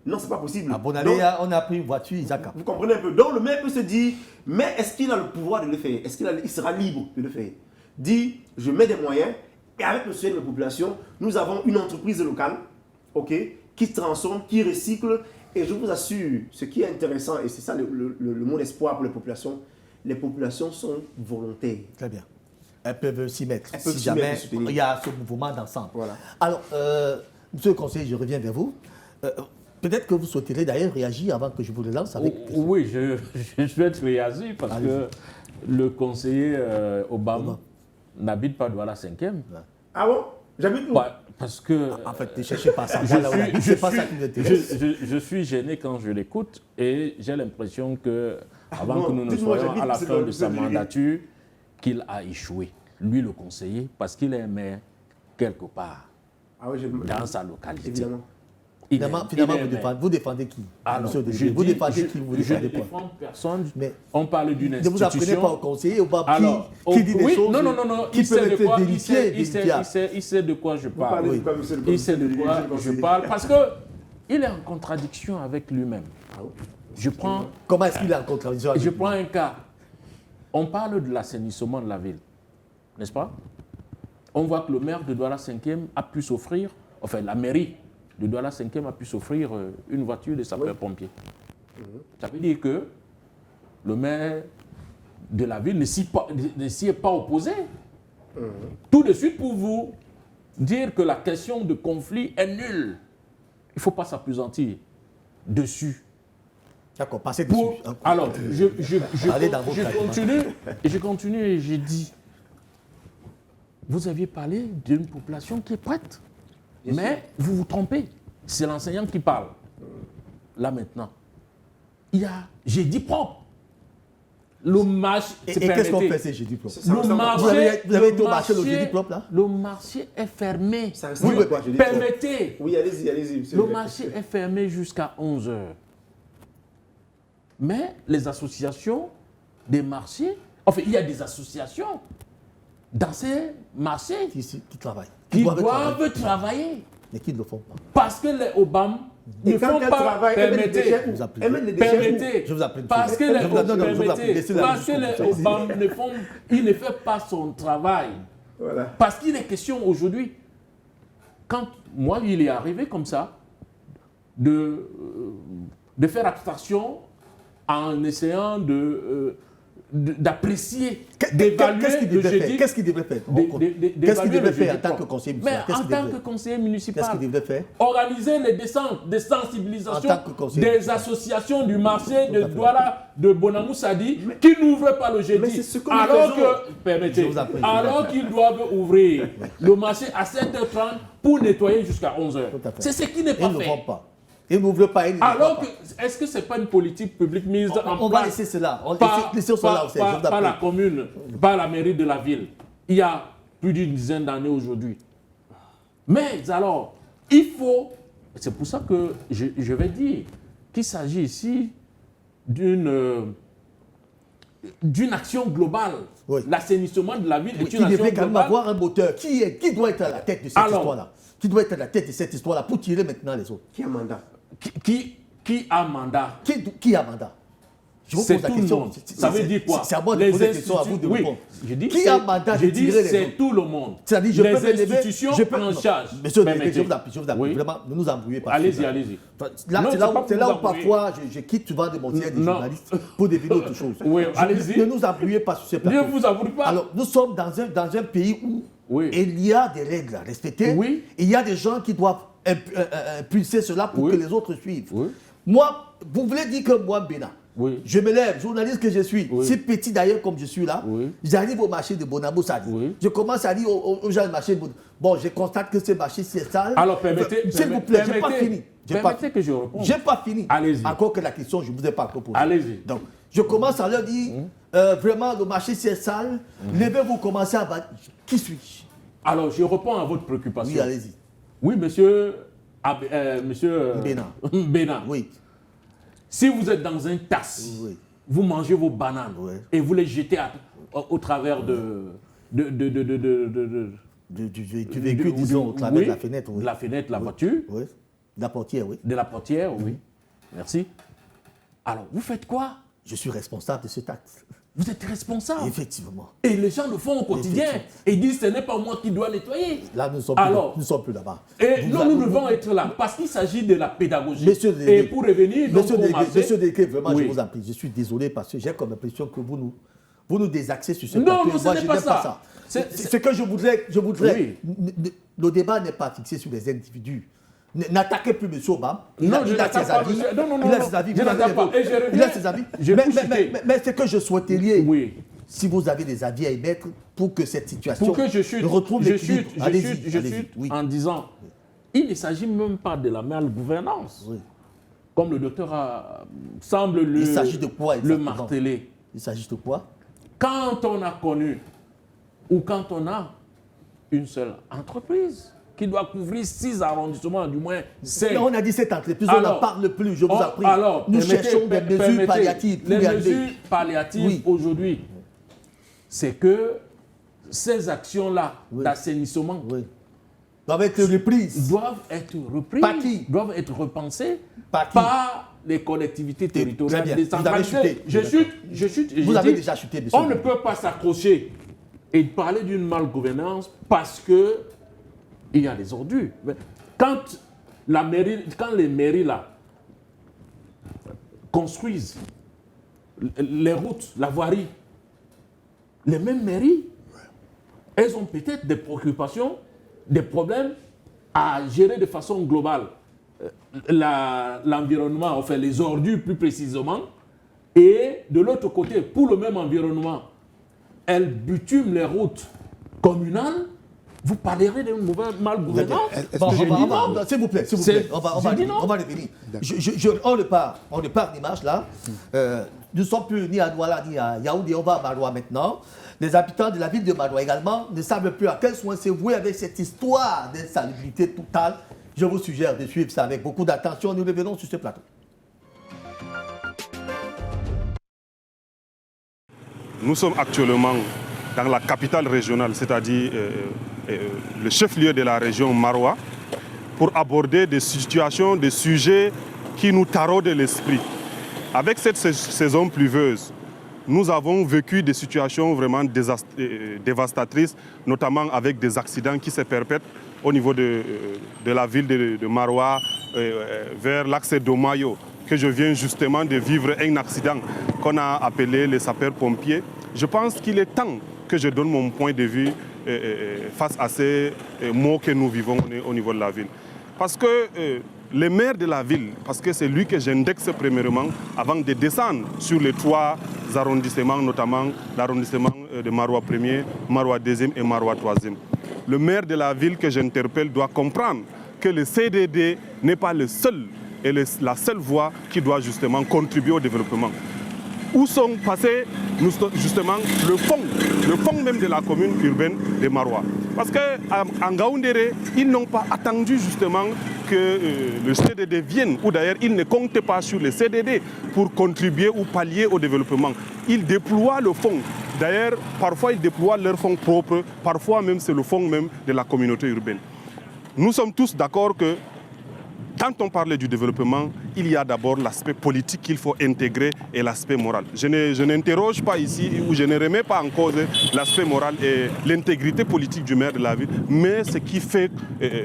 Non, ce n'est pas possible. À Bonalé, on a pris une voiture, Isaac. Vous comprenez un peu? Donc le maire peut se dire, mais est-ce qu'il a le pouvoir de le faire? Est-ce qu'il sera libre de le faire? Dit, je mets des moyens, et avec le soutien de la population, nous avons une entreprise locale, qui transforme, qui recycle, et je vous assure, ce qui est intéressant, et c'est ça le mot d'espoir pour les populations, les populations sont volontaires. Très bien. Elles peuvent s'y mettre Elles peuvent si s'y jamais mettre, soutenir. il y a ce mouvement d'ensemble. Voilà. Alors, monsieur le conseiller, je reviens vers vous. Peut-être que vous souhaiterez d'ailleurs réagir avant que je vous le lance avec... Oui, je souhaite réagir parce que le conseiller Obama n'habite pas Douala 5e. Ah bon? J'habite où? Parce que... En fait, ne cherchez pas ça. C'est pas ça qui nous intéresse. Je suis gêné quand je l'écoute et j'ai l'impression que avant que nous ne soyons à la fin de sa mandature, qu'il a échoué, lui le conseiller, parce qu'il est maire quelque part dans sa localité. Évidemment. Finalement, vous défendez qui? Alors, vous défendez qui? Vous je ne défendez défends personne. Mais on parle d'une institution. Ne vous apprenez pas au conseiller, au pape qui dit des oui, choses non, qui peuvent être délicieuses. Il sait de quoi je parle. Oui. Il sait de quoi je parle parce qu'il est en contradiction avec lui-même. Comment est-ce qu'il est en contradiction avec lui-même? Je prends un cas. On parle de l'assainissement de la ville, n'est-ce pas? On voit que le maire de Douala 5e a pu s'offrir, enfin la mairie de Douala 5e a pu s'offrir une voiture de sapeurs-pompiers. Ça veut dire que le maire de la ville ne s'y est pas opposé. Tout de suite pour vous dire que la question de conflit est nulle. Il ne faut pas s'appesantir dessus. D'accord, passez dessus. Alors, je continue et je dis, vous aviez parlé d'une population qui est prête. Mais vous vous trompez. C'est l'enseignant qui parle. Là maintenant, j'ai dit propre. Le marché. Et qu'est-ce qu'on fait ces jeudis propres? Vous avez été au marché le jeudi propre là? Le marché est fermé. Permettez. Oui, allez-y. Le marché est fermé jusqu'à 11h. Mais les associations des marchés, enfin, il y a des associations dans ces marchés qui travaillent. Qui doivent travailler. Mais qui ne le font pas. Parce que les OBAM ne font pas. Permettez. Je vous appelle. Parce que les OBAM ne font pas son travail. Voilà. Parce qu'il est question aujourd'hui, quand moi, il est arrivé comme ça, de faire abstraction en essayant d'apprécier, d'évaluer le jeudi. Qu'est-ce qu'il devrait faire? Qu'est-ce qu'il devrait faire en tant que conseiller municipal? Mais en tant que conseiller municipal, qu'est-ce qu'il devrait faire? Organiser les descentes de sensibilisation des associations du marché de Douala, de Bonamou Sadi, qui n'ouvrent pas le jeudi. Alors qu'ils doivent ouvrir le marché à 7h30 pour nettoyer jusqu'à 11h. C'est ce qui n'est pas fait. Ils ne vont pas. Ils n'ouvrent pas. Alors, est-ce que ce n'est pas une politique publique mise en place? On va laisser cela. Par la commune, par la mairie de la ville. Il y a plus d'une dizaine d'années aujourd'hui. Mais alors, il faut... C'est pour ça que je vais dire qu'il s'agit ici d'une action globale. Oui. L'assainissement de la ville est une action globale. Il devrait quand même avoir un moteur. Qui doit être à la tête de cette histoire-là? Qui doit être à la tête de cette histoire-là pour tirer maintenant les autres? Qui a mandat? Qui a mandat? Qui a mandat? Je vous pose la question. Ça veut dire quoi? C'est à moi de poser la question à vous de répondre. Qui a mandat de tirer les autres? C'est tout le monde. C'est-à-dire, les institutions en charge. Monsieur, je vous appelle. Vraiment, ne nous embrouillez pas. Allez-y. C'est là où parfois je quitte souvent de monter des journalistes pour deviner autre chose. Oui, allez-y. Ne nous embrouillez pas sur ce plateau. Ne vous embrouillez pas. Alors, nous sommes dans un pays où il y a des règles à respecter. Il y a des gens qui doivent impulser cela pour que les autres suivent. Moi, vous voulez dire que moi, Bénin, je me lève, journaliste que je suis, si petit d'ailleurs comme je suis là, j'arrive au marché de Bonamou Sadi. Je commence à dire aux gens du marché, bon, je constate que ce marché c'est sale. Alors permettez, s'il vous plaît, je n'ai pas fini. Permettez que je réponde. Je n'ai pas fini. Allez-y. Encore que la question, je ne vous ai pas proposé. Allez-y. Donc, je commence à leur dire, vraiment, le marché c'est sale, levez-vous, commencez à battre. Qui suis-je? Alors, je réponds à votre préoccupation. Oui, allez-y. Oui, monsieur Bénin. Oui. Si vous êtes dans un tasse, vous mangez vos bananes et vous les jetez au travers du véhicule, disons, au travers de la fenêtre. De la fenêtre, la voiture. Oui. De la portière, oui. De la portière, oui. Merci. Alors, vous faites quoi? Je suis responsable de cet acte. Vous êtes responsable. Effectivement. Et les gens le font au quotidien. Et ils disent, ce n'est pas moi qui dois nettoyer. Là, nous sommes plus là-bas. Et nous devons être là, parce qu'il s'agit de la pédagogie. Et pour revenir, Monsieur Degué, vraiment, je vous en prie, je suis désolé parce que j'ai comme l'impression que vous nous désaxez sur ce plateau. Non, ce n'est pas ça. Ce que je voudrais oui. Le débat n'est pas fixé sur les individus. N'attaquez plus M. Obama. Il a ses avis. Il a ses avis. Il a ses avis. Mais ce que je souhaiterais, si vous avez des avis à émettre pour que cette situation retrouve l'équilibre. Je chute en disant, il ne s'agit même pas de la malgouvernance. Comme le docteur semble le marteler. Il s'agit de quoi? Quand on a connu ou quand on a une seule entreprise qui doit couvrir 6 arrondissements, du moins 5. On a dit cette entreprise, on n'en parle plus, je vous en prie. Nous cherchons des mesures palliatives. Les mesures palliatives aujourd'hui, c'est que ces actions-là d'assainissement doivent être reprises. Doivent être repensées par les collectivités territoriales décentralisées. Je chute. Vous avez déjà chuté, monsieur. On ne peut pas s'accrocher et parler d'une malgouvernance parce que il y a des ordures. Quand les mairies là construisent les routes, la voirie, les mêmes mairies, elles ont peut-être des préoccupations, des problèmes à gérer de façon globale. L'environnement, enfin les ordures plus précisément, et de l'autre côté, pour le même environnement, elles bitument les routes communales. Vous parlerez d'une mauvaise malgouvernance? S'il vous plaît, on va revenir. On ne part d'image là. Nous ne sommes plus ni à Douala ni à Yaoundé, on va à Maroua maintenant. Les habitants de la ville de Maroua également ne savent plus à quel soin se vouer avec cette histoire d'insalubrité totale. Je vous suggère de suivre ça avec beaucoup d'attention. Nous revenons sur ce plateau. Nous sommes actuellement dans la capitale régionale, c'est-à-dire le chef-lieu de la région Maroua, pour aborder des situations, des sujets qui nous taraudent l'esprit. Avec cette saison pluvieuse, nous avons vécu des situations vraiment dévastatrices, notamment avec des accidents qui se perpètrent au niveau de la ville de Maroua, vers l'axe d'Omayo, que je viens justement de vivre un accident qu'on a appelé les sapeurs-pompiers. Je pense qu'il est temps que je donne mon point de vue face à ces maux que nous vivons au niveau de la ville. Parce que les maires de la ville, parce que c'est lui que j'indexe premièrement, avant de descendre sur les 3 arrondissements, notamment l'arrondissement de Maroua 1er, Maroua 2e et Maroua 3e. Le maire de la ville que j'interpelle doit comprendre que le CDD n'est pas le seul et la seule voie qui doit justement contribuer au développement. Où sont passés justement le fond même de la commune urbaine de Maroua. Parce qu'en Ngaoundéré, ils n'ont pas attendu justement que le CDD vienne, ou d'ailleurs ils ne comptaient pas sur le CDD pour contribuer ou pallier au développement. Ils déploient le fonds. D'ailleurs, parfois ils déploient leur fonds propre, parfois même c'est le fonds même de la communauté urbaine. Nous sommes tous d'accord que quand on parle du développement, il y a d'abord l'aspect politique qu'il faut intégrer et l'aspect moral. Je n'interroge pas ici ou je ne remets pas en cause l'aspect moral et l'intégrité politique du maire de la ville, mais ce qui fait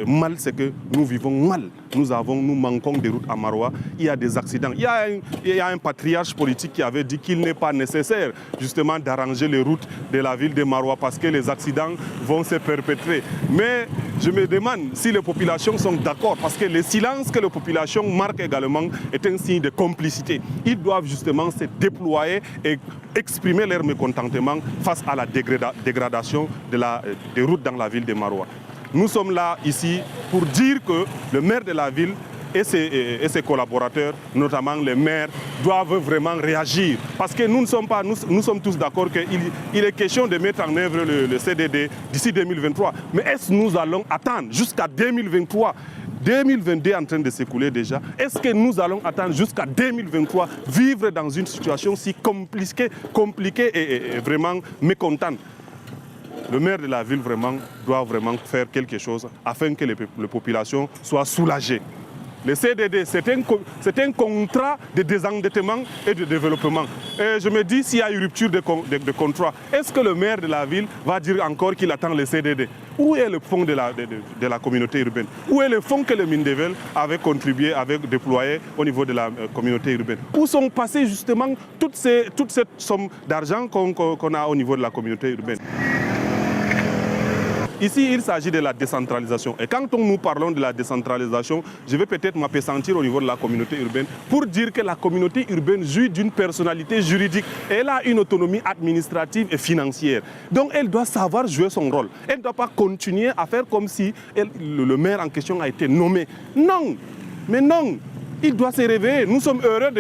mal, c'est que nous vivons mal. Nous manquons des routes à Maroua, il y a des accidents. Il y a un patriarche politique qui avait dit qu'il n'est pas nécessaire justement d'arranger les routes de la ville de Maroua parce que les accidents vont se perpétrer. Mais je me demande si les populations sont d'accord, parce que le silence que les populations marquent également est un signe de complicité. Ils doivent justement se déployer et exprimer leur mécontentement face à la dégradation des routes dans la ville de Maroua. Nous sommes là ici pour dire que le maire de la ville et ses collaborateurs, notamment les maires, doivent vraiment réagir. Parce que nous sommes tous d'accord qu'il est question de mettre en œuvre le CDD d'ici 2023. Mais est-ce que nous allons attendre jusqu'à 2023 ? 2022 est en train de s'écouler déjà. Est-ce que nous allons attendre jusqu'à 2023 vivre dans une situation si compliquée et vraiment mécontente ? Le maire de la ville doit vraiment faire quelque chose afin que les populations soient soulagées. Le CDD, c'est un contrat de désendettement et de développement. Et je me dis, s'il y a une rupture de contrat, est-ce que le maire de la ville va dire encore qu'il attend le CDD? Où est le fonds de la communauté urbaine? Où est le fonds que le Mindevel avait contribué, avait déployé au niveau de la communauté urbaine? Où sont passées justement toute cette somme d'argent qu'on a au niveau de la communauté urbaine? Ici, il s'agit de la décentralisation. Et quand nous parlons de la décentralisation, je vais peut-être m'appesantir au niveau de la communauté urbaine pour dire que la communauté urbaine jouit d'une personnalité juridique. Elle a une autonomie administrative et financière. Donc, elle doit savoir jouer son rôle. Elle ne doit pas continuer à faire comme si le maire en question a été nommé. Non, mais non. Il doit se réveiller. Nous sommes heureux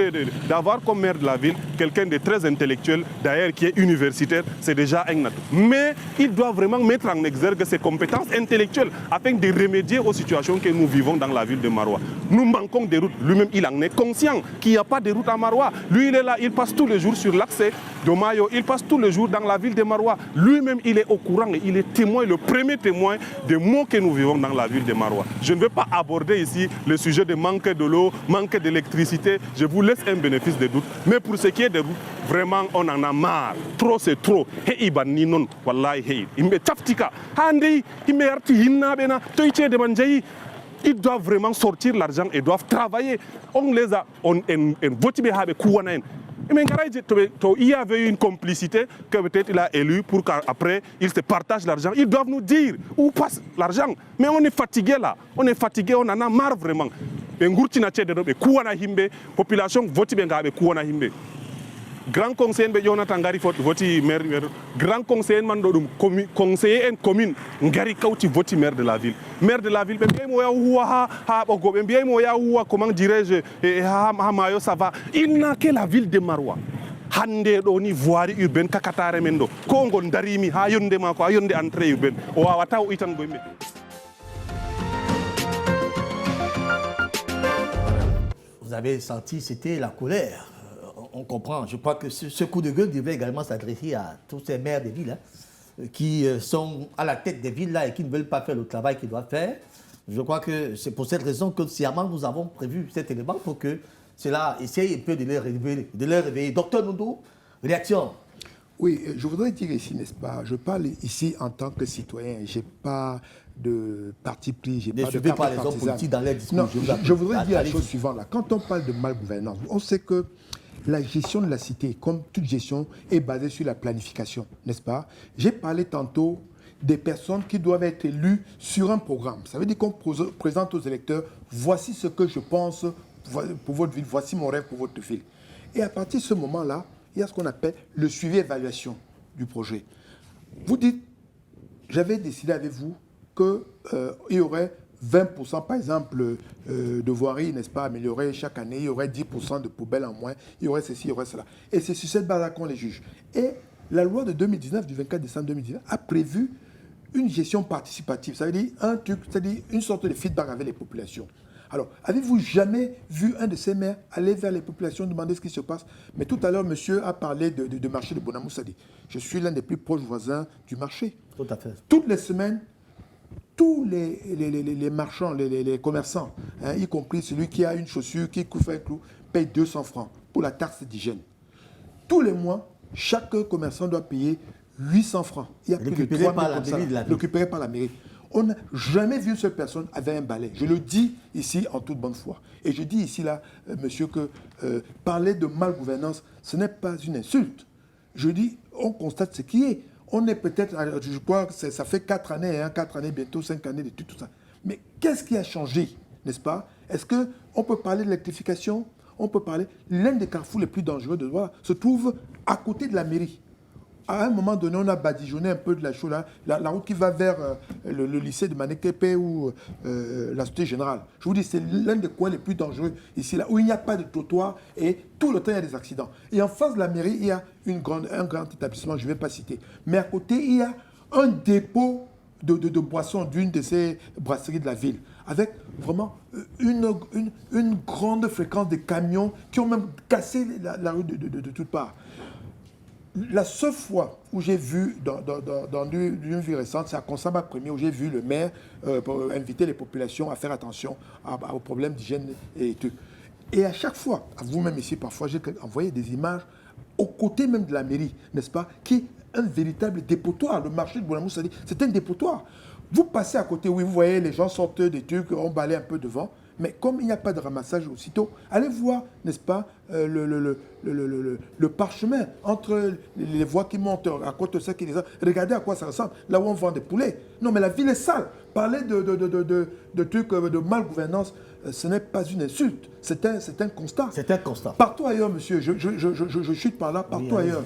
d'avoir comme maire de la ville quelqu'un de très intellectuel, d'ailleurs qui est universitaire, c'est déjà un atout. Mais il doit vraiment mettre en exergue ses compétences intellectuelles afin de remédier aux situations que nous vivons dans la ville de Maroua. Nous manquons des routes. Lui-même, il en est conscient qu'il n'y a pas de route à Maroua. Lui, il est là, il passe tous les jours sur l'accès de Mayo, il passe tous les jours dans la ville de Maroua. Lui-même, il est au courant et il est témoin, le premier témoin des maux que nous vivons dans la ville de Maroua. Je ne veux pas aborder ici le sujet de manque de l'eau, manque d'électricité, je vous laisse un bénéfice de doute. Mais pour ce qui est des routes, vraiment, on en a marre. Trop, c'est trop. Il Ils doivent vraiment sortir l'argent et doivent travailler. On les a... Mais il y avait une complicité que peut-être il a élue pour qu'après il se partage l'argent. Ils doivent nous dire où passe l'argent. Mais on est fatigué là. On est fatigué, on en a marre vraiment. Population voti benga be kuwana himbe. Grand conseiller be Jonathan Ngari voti maire, grand conseiller man do conseiller en commune Ngari Kauti voti maire de la ville. Maire de la ville, comment dirais-je, ça va. Il n'a que la ville de Maroua. Hande do ni voirie urbaine kakatare mendo. Kongo ndarimi ha yonde mako ha yonde entrée urbaine. O wawata o itan goyme. Vous avez senti, c'était la colère. On comprend. Je crois que ce coup de gueule devait également s'adresser à tous ces maires des villes qui sont à la tête des villes là et qui ne veulent pas faire le travail qu'ils doivent faire. Je crois que c'est pour cette raison que sciemment nous avons prévu cet élément pour que cela essaye un peu de les réveiller. Docteur Nondo, réaction? Oui, je voudrais dire ici, n'est-ce pas, je parle ici en tant que citoyen, je n'ai pas de parti pris, je n'ai pas de carte par les hommes politiques dans les discours. Non, je voudrais dire la chose suivante. Là. Quand on parle de malgouvernance, on sait que la gestion de la cité, comme toute gestion, est basée sur la planification, n'est-ce pas? J'ai parlé tantôt des personnes qui doivent être élues sur un programme. Ça veut dire qu'on présente aux électeurs, voici ce que je pense pour votre ville, voici mon rêve pour votre ville. Et à partir de ce moment-là, il y a ce qu'on appelle le suivi-évaluation du projet. Vous dites, j'avais décidé avec vous qu'il y aurait 20%, par exemple, de voirie, n'est-ce pas, améliorée chaque année, il y aurait 10% de poubelles en moins, il y aurait ceci, il y aurait cela. Et c'est sur cette base-là qu'on les juge. Et la loi de 2019, du 24 décembre 2019, a prévu une gestion participative. Ça veut dire une sorte de feedback avec les populations. Alors, avez-vous jamais vu un de ces maires aller vers les populations, demander ce qui se passe? Mais tout à l'heure, monsieur a parlé de marché de Bonamoussadi. Je suis l'un des plus proches voisins du marché. Tout à fait. Toutes les semaines, tous les marchands, les commerçants, hein, y compris celui qui a une chaussure, qui fait un clou, paye 200 francs pour la taxe d'hygiène. Tous les mois, chaque commerçant doit payer 800 francs. Il y a plus de 3 000 comme ça, récupéré par la mairie. On n'a jamais vu une seule personne avec un balai. Je le dis ici en toute bonne foi. Et je dis ici, là, monsieur, que parler de malgouvernance, ce n'est pas une insulte. Je dis, on constate ce qui est. On est peut-être, je crois que ça fait 4 années, hein, 4 années bientôt, 5 années de tout ça. Mais qu'est-ce qui a changé, n'est-ce pas? Est-ce qu'on peut parler de l'électrification? On peut parler, l'un des carrefours les plus dangereux de Douala se trouve à côté de la mairie. À un moment donné, on a badigeonné un peu de la chose là, la route qui va vers le lycée de Manekepe ou la Société Générale. Je vous dis, c'est l'un des coins les plus dangereux ici, là, où il n'y a pas de trottoir et tout le temps, il y a des accidents. Et en face de la mairie, il y a un grand établissement, je ne vais pas citer. Mais à côté, il y a un dépôt de boissons d'une de ces brasseries de la ville, avec vraiment une grande fréquence de camions qui ont même cassé la rue de toutes parts. La seule fois où j'ai vu, dans une vie récente, c'est à Consamba Premier, où j'ai vu le maire inviter les populations à faire attention aux problèmes d'hygiène et tout. Et à chaque fois, à vous-même ici, parfois, j'ai envoyé des images aux côtés même de la mairie, n'est-ce pas, qui est un véritable dépotoir. Le marché de Bonamoussadi, c'est un dépotoir. Vous passez à côté, oui, vous voyez, les gens sortent des trucs, on balaye un peu devant. Mais comme il n'y a pas de ramassage aussitôt, allez voir, n'est-ce pas, le parchemin entre les voies qui montent à côté de ça qui les a. Regardez à quoi ça ressemble, là où on vend des poulets. Non, mais la ville est sale. Parler de trucs de malgouvernance, ce n'est pas une insulte, c'est un constat. C'est un constat. Partout ailleurs, monsieur, je chute par là, partout ailleurs.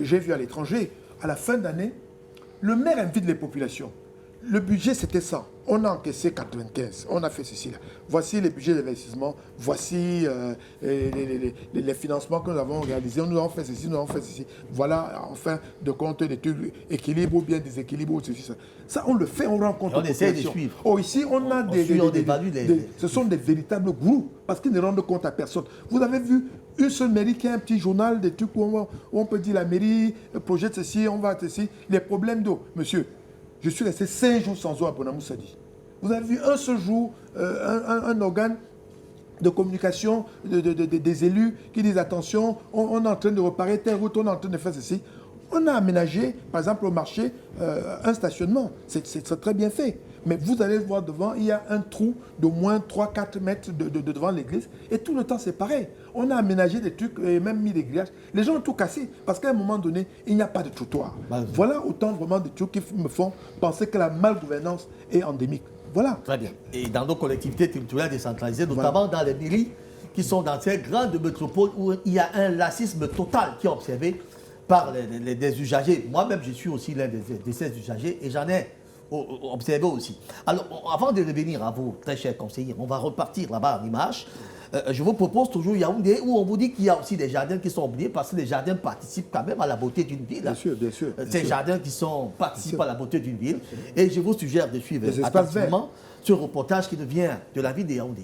J'ai vu à l'étranger, à la fin d'année, le maire invite les populations. Le budget, c'était ça. On a encaissé 95. On a fait ceci là. Voici les budgets d'investissement. Voici les financements que nous avons réalisés. Nous avons fait ceci, nous avons fait ceci. Voilà, enfin, de compte des trucs, équilibre ou bien déséquilibre ou ceci, ça. Ça, on le fait, on rencontre. On essaie de suivre. Oh, ici, on a ce sont des véritables gourous parce qu'ils ne rendent compte à personne. Vous avez vu une seule mairie qui a un petit journal, des trucs où on peut dire la mairie projette ceci, on va ceci. Les problèmes d'eau, monsieur. Je suis resté 5 jours sans eau à Bonamoussadi. Vous avez vu un seul jour un organe de communication des élus qui disent attention, on est en train de réparer telle route, on est en train de faire ceci. On a aménagé, par exemple au marché, un stationnement. C'est très bien fait. Mais vous allez voir devant, il y a un trou d'au moins 3-4 mètres devant l'église. Et tout le temps, c'est pareil. On a aménagé des trucs et même mis des grillages. Les gens ont tout cassé parce qu'à un moment donné, il n'y a pas de trottoir. Voilà autant vraiment de trucs qui me font penser que la malgouvernance est endémique. Voilà. Très bien. Et dans nos collectivités territoriales décentralisées, notamment dans les mairies qui sont dans ces grandes métropoles où il y a un lacisme total qui est observé par des usagers. Moi-même, je suis aussi l'un de ces usagers et j'en ai observé aussi. Alors, avant de revenir à vous, très chers conseillers, on va repartir là-bas en image. Je vous propose toujours Yaoundé, où on vous dit qu'il y a aussi des jardins qui sont oubliés parce que les jardins participent quand même à la beauté d'une ville. Bien sûr, bien sûr. Ces jardins qui participent à la beauté d'une ville. Et je vous suggère de suivre attentivement ce reportage qui nous vient de la ville de Yaoundé.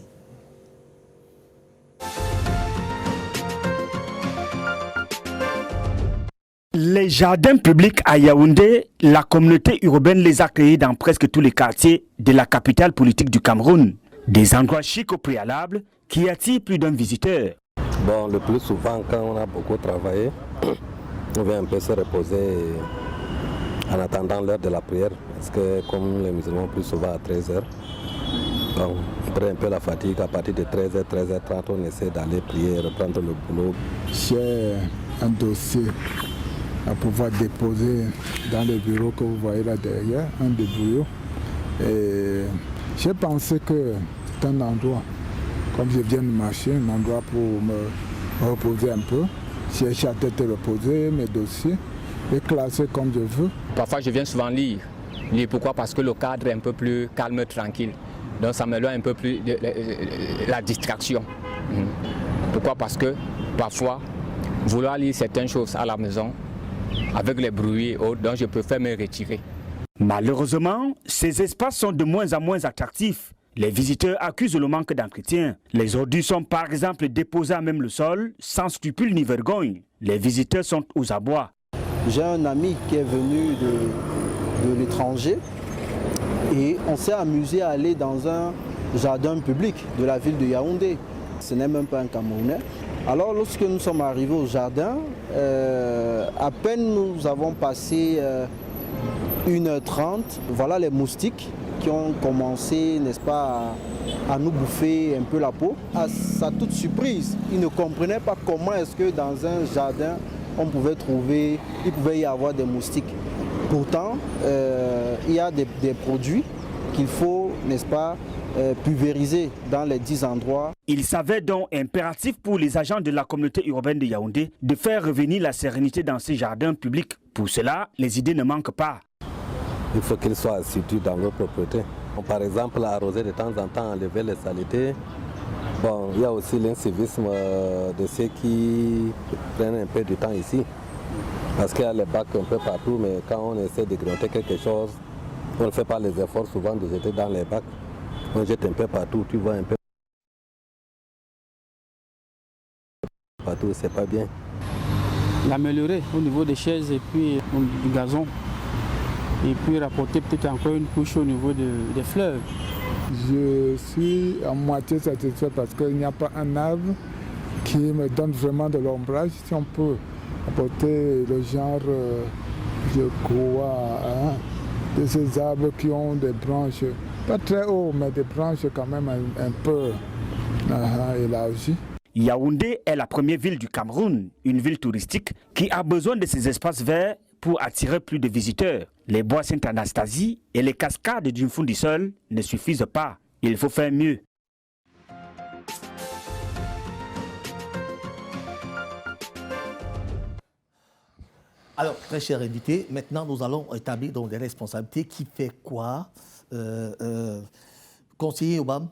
Les jardins publics à Yaoundé, la communauté urbaine les a créés dans presque tous les quartiers de la capitale politique du Cameroun. Des endroits chics au préalable qui attirent plus d'un visiteur. Bon, le plus souvent, quand on a beaucoup travaillé, on vient un peu se reposer en attendant l'heure de la prière. Parce que comme les musulmans, plus souvent à 13h, bon, après un peu la fatigue, à partir de 13h, 13h30, on essaie d'aller prier, reprendre le boulot. J'ai un dossier à pouvoir déposer dans le bureau que vous voyez là derrière, un des bureaux. Et j'ai pensé que c'est un endroit, comme je viens de marcher, un endroit pour me reposer un peu, chercher à tête reposer mes dossiers et classer comme je veux. Parfois je viens souvent lire. Pourquoi? Parce que le cadre est un peu plus calme, tranquille. Donc ça m'éloigne un peu plus de la distraction. Pourquoi? Parce que parfois, vouloir lire certaines choses à la maison, avec les bruits et autres, donc je préfère me retirer. Malheureusement, ces espaces sont de moins en moins attractifs. Les visiteurs accusent le manque d'entretien. Les ordures sont par exemple déposées à même le sol, sans scrupule ni vergogne. Les visiteurs sont aux abois. J'ai un ami qui est venu de l'étranger et on s'est amusé à aller dans un jardin public de la ville de Yaoundé. Ce n'est même pas un Camerounais. Alors lorsque nous sommes arrivés au jardin, à peine nous avons passé 1h30, voilà les moustiques qui ont commencé, n'est-ce pas, à nous bouffer un peu la peau. À sa toute surprise, ils ne comprenaient pas comment est-ce que dans un jardin, il pouvait y avoir des moustiques. Pourtant, il y a des produits qu'il faut, n'est-ce pas, pulvérisés dans les 10 endroits. Il s'avère donc impératif pour les agents de la communauté urbaine de Yaoundé de faire revenir la sérénité dans ces jardins publics. Pour cela, les idées ne manquent pas. Il faut qu'ils soient assidus dans leur propriété. Par exemple, arroser de temps en temps, enlever les saletés. Bon, il y a aussi l'incivisme de ceux qui prennent un peu de temps ici. Parce qu'il y a les bacs un peu partout, mais quand on essaie de grignoter quelque chose, on ne fait pas les efforts souvent de jeter dans les bacs. On jette un peu partout, tu vois un peu partout, c'est pas bien. l'améliorer au niveau des chaises et puis du gazon. Et puis rapporter peut-être encore une couche au niveau des fleurs. Je suis à moitié satisfait parce qu'il n'y a pas un arbre qui me donne vraiment de l'ombrage. Si on peut apporter le genre, je crois, de ces arbres qui ont des branches, pas très hauts, mais des branches quand même un peu élargies. Yaoundé est la première ville du Cameroun, une ville touristique qui a besoin de ces espaces verts pour attirer plus de visiteurs. Les bois Sainte-Anastasie et les cascades du Mfundisol ne suffisent pas. Il faut faire mieux. Alors, très cher invité, maintenant nous allons établir donc des responsabilités. Qui fait quoi conseiller Obama,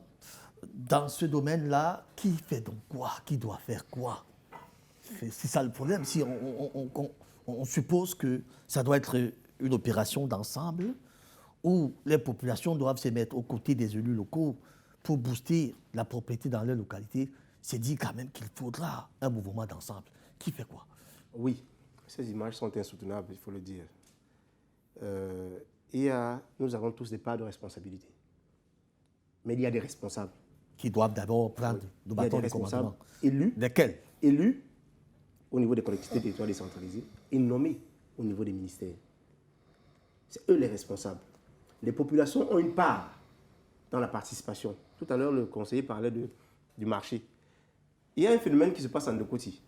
dans ce domaine-là, qui fait donc quoi? Qui doit faire quoi? C'est ça le problème. Si on suppose que ça doit être une opération d'ensemble où les populations doivent se mettre aux côtés des élus locaux pour booster la propriété dans leur localité, c'est dit quand même qu'il faudra un mouvement d'ensemble. Qui fait quoi? Oui, ces images sont insoutenables, il faut le dire. Nous avons tous des parts de responsabilité. Mais il y a des responsables. Qui doivent d'abord prendre le bâton de commandement. Élus. Lesquels? Élus au niveau des collectivités territoriales décentralisées et nommés au niveau des ministères. C'est eux les responsables. Les populations ont une part dans la participation. Tout à l'heure, le conseiller parlait du marché. Il y a un phénomène qui se passe en Ndokoti.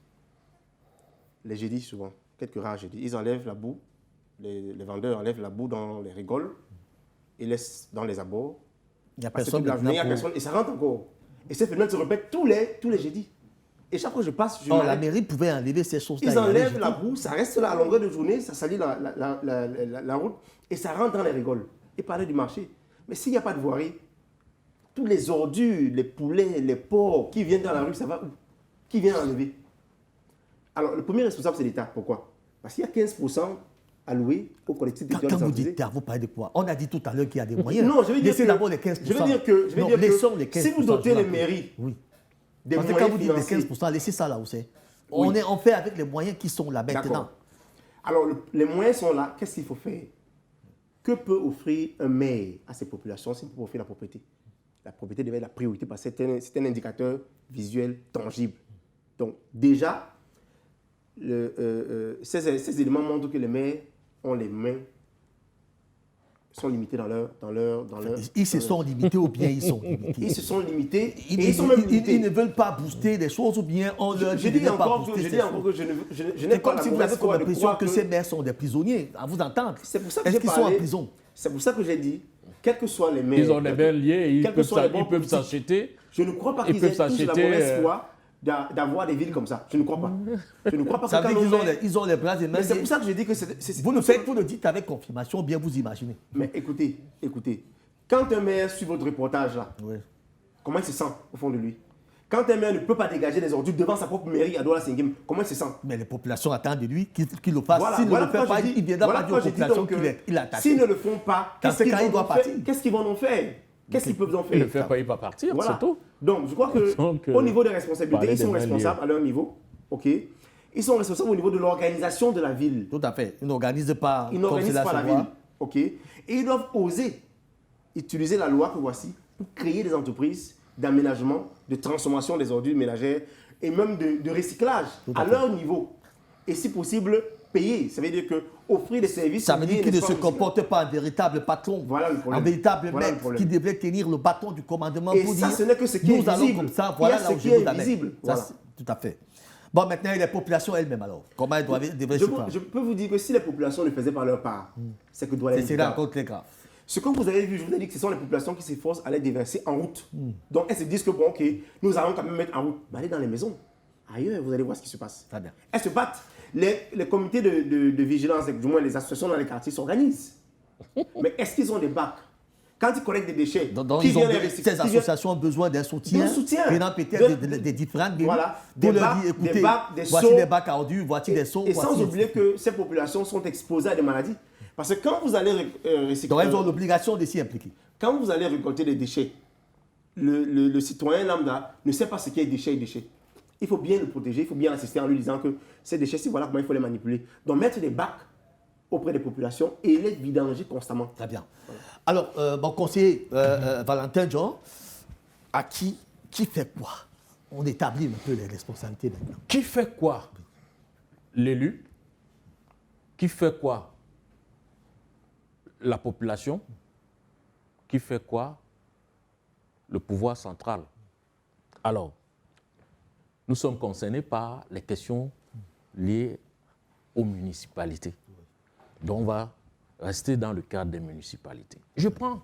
Les jeudis, souvent, quelques rares jeudis, ils enlèvent la boue, les vendeurs enlèvent la boue dans les rigoles et laissent dans les abords. Il n'y a personne. Et ça rentre encore. Et ces phénomènes se répètent tous les jeudis. Et chaque fois que je passe, la mairie pouvait enlever ces choses-là. Ils enlèvent la boue, ça reste là à longueur de journée, ça salit la route et ça rentre dans les rigoles. Et parler du marché. Mais s'il n'y a pas de voirie, tous les ordures, les poulets, les porcs qui viennent dans la rue, ça va où? Qui vient enlever? Alors, le premier responsable, c'est l'État. Pourquoi? Parce qu'il y a 15% alloués aux collectivités territoriales. Quand vous dites État, vous parlez de quoi? On a dit tout à l'heure qu'il y a des moyens. Non, je vais dire laissez d'abord les 15%. Je veux dire que, les 15%, si vous dotez les mairies, des moyens quand vous dites les 15%, laissez ça là où c'est. On fait avec les moyens qui sont là maintenant. Alors, les moyens sont là. Qu'est-ce qu'il faut faire? Que peut offrir un maire à ces populations s'il peut offrir la propriété? La propriété devait être la priorité parce que c'est un indicateur visuel tangible. Donc, déjà, ces éléments montrent que les maires ont les mains, sont limités dans leur... Ils se sont limités ou bien ils sont limités? Ils se sont limités ils sont même limités. Ils ne veulent pas booster des choses ou bien on leur dit de ne pas booster des choses. Je n'ai pas comme si vous avez comme l'impression que ces maires sont des prisonniers, à vous entendre. C'est pour ça que est-ce qu'ils sont en prison? C'est pour ça que j'ai dit, quels que soient les maires... Ils ont des belles liés, ils peuvent s'acheter. Je ne crois pas qu'ils aient tous la mauvaise foi d'avoir des villes comme ça. Je ne crois pas. Je ne crois pas. Ça veut dire qu'ils ont les bras et mains. C'est pour ça que je dis que vous le dites avec confirmation, bien vous imaginez. Mais écoutez. Quand un maire suit votre reportage là, comment il se sent au fond de lui? Quand un maire ne peut pas dégager des ordures devant sa propre mairie à Douala-Senghém, comment il se sent? Mais les populations attendent de lui qu'il le fasse. S'il ne le fait pas, il viendra pas dire aux populations qu'il attaque. S'ils ne le font pas, qu'est-ce qu'ils vont en faire? Qu'est-ce qu'ils peuvent en faire? Il ne le fait pas, il va partir, c'est tout. Donc, je crois qu'au niveau des responsabilités, ils sont responsables à leur niveau. OK. Ils sont responsables au niveau de l'organisation de la ville. Tout à fait. Ils n'organisent pas la ville. OK. Et ils doivent oser utiliser la loi que voici pour créer des entreprises d'aménagement, de transformation des ordures ménagères et même de recyclage à leur niveau. Et si possible, payer. Ça veut dire que offrir des services... Ça veut dire qu'il ne se comporte pas en véritable patron, un véritable maître qui devrait tenir le bâton du commandement et pour ça, dire... ce n'est que ce qui est visible. Comme ça, voilà là où je vous amène. Tout à fait. Bon, maintenant, les populations elles-mêmes, alors, comment elles devraient se faire? Je peux vous dire que si les populations ne faisaient pas leur part, c'est que doit aller... C'est encore très grave. Ce que vous avez vu, je vous ai dit que ce sont les populations qui s'efforcent à les déverser en route. Donc, elles se disent que, bon, ok, nous allons quand même mettre en route. Mais allez dans les maisons. Ailleurs, vous allez voir ce qui se passe. Très bien. Elles se battent. Les comités de vigilance, du moins les associations dans les quartiers, s'organisent. Mais est-ce qu'ils ont des bacs? Quand ils collectent des déchets, ces associations ont besoin d'un soutien. Venant peut-être des différentes villes. Voilà. Pour leur dire, écoutez, voici des bacs à ordures, voici des seaux. Et sans oublier que ces populations sont exposées à des maladies. Parce que quand vous allez recycler... Donc elles ont l'obligation de s'y impliquer. Quand vous allez récolter des déchets, le citoyen lambda ne sait pas ce qu'est déchet et déchet. il faut bien le protéger, il faut bien assister en lui disant que ces déchets, voilà comment il faut les manipuler. Donc mettre des bacs auprès des populations et les vidanger constamment. Très bien. Alors, mon conseiller Valentin John, à qui fait quoi? On établit un peu les responsabilités maintenant. Qui fait quoi? L'élu. Qui fait quoi? La population. Qui fait quoi? Le pouvoir central. Alors, nous sommes concernés par les questions liées aux municipalités. Donc, on va rester dans le cadre des municipalités. Je prends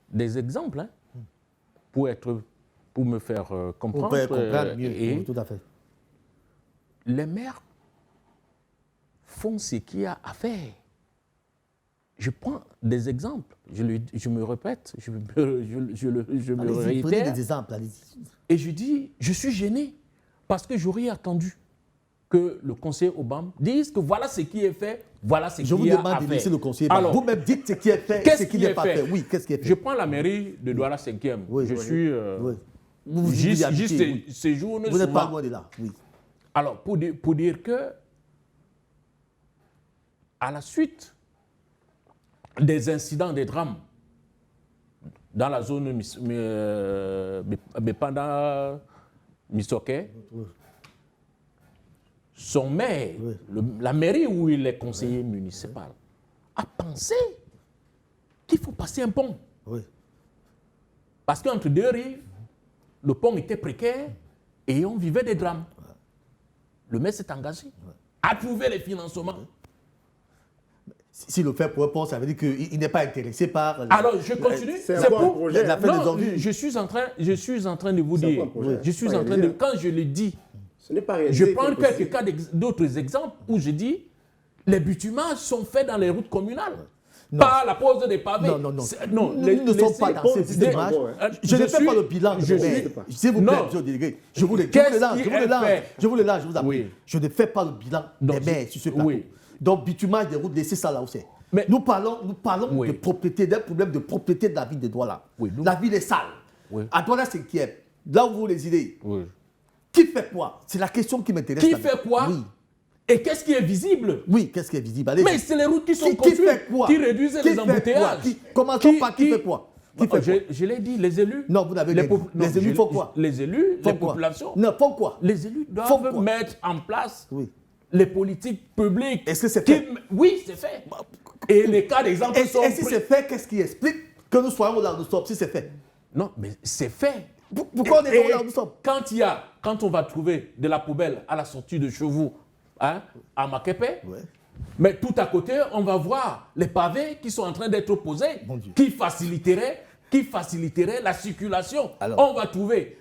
des exemples pour me faire comprendre. Pour comprendre mieux, tout à fait. Les maires font ce qu'il y a à faire. Je prends des exemples. Je me répète, je me réitère. Prenez des exemples, allez-y. Et je dis, je suis gêné parce que j'aurais attendu que le conseiller Obama dise que voilà ce qui est fait, voilà ce qui est à faire. Je vous demande de laisser le conseiller. Alors, vous-même dites ce qui est fait et ce qui n'est pas fait. Oui, qu'est-ce qui est fait? Je prends la mairie de Douala 5e. Oui, je suis juste séjourne. Vous n'êtes pas loin de là. Oui. Alors, pour dire que, à la suite des incidents, des drames dans la zone Bepanda Misoké, son maire, la mairie où il est conseiller municipal, a pensé qu'il faut passer un pont. Oui. Parce qu'entre deux rives, le pont était précaire et on vivait des drames. Le maire s'est engagé à trouver les financements. Si le fait pour un pont, ça veut dire qu'il n'est pas intéressé par... Alors, je continue. C'est pour la fin des ordures. Je suis en train de vous dire. Je suis en train de... Quand je le dis, je prends quelques cas d'autres exemples où je dis les bitumages sont faits dans les routes communales. Non. Pas la pose des pavés. Non. Nous ne sommes pas dans ces bitumages. Je ne fais pas le bilan. S'il vous plaît, monsieur le délégué. Je vous le lance, je vous appelle. Je ne fais pas le bilan des maires sur ce plateau. Donc, bitumage des routes, laissez ça là où c'est. Nous parlons de propriété, d'un problème de propriété de la ville de Douala. La ville est sale. À Douala 5e, là où vous résidez, qui fait quoi? C'est la question qui m'intéresse. Qui fait quoi? Oui. Et qu'est-ce qui est visible? Oui, qu'est-ce qui est visible? Mais c'est les routes qui sont construites, qui réduisent les embouteillages. Commençons par qui fait quoi? Je l'ai dit, les élus. Non, vous n'avez pas dit. Les élus font quoi? Les élus, les populations. Non, font quoi? Les élus doivent mettre en place les politiques publiques. Est-ce que c'est fait? Oui, c'est fait. Et les cas d'exemple sont... Et si c'est fait, qu'est-ce qui explique que nous soyons là où nous sommes, si c'est fait? Non, mais c'est fait. Pourquoi on est là où nous sommes? Quand on va trouver de la poubelle à la sortie de chez vous, à Makepe, mais tout à côté, on va voir les pavés qui sont en train d'être posés, qui faciliteraient la circulation. Alors, on va trouver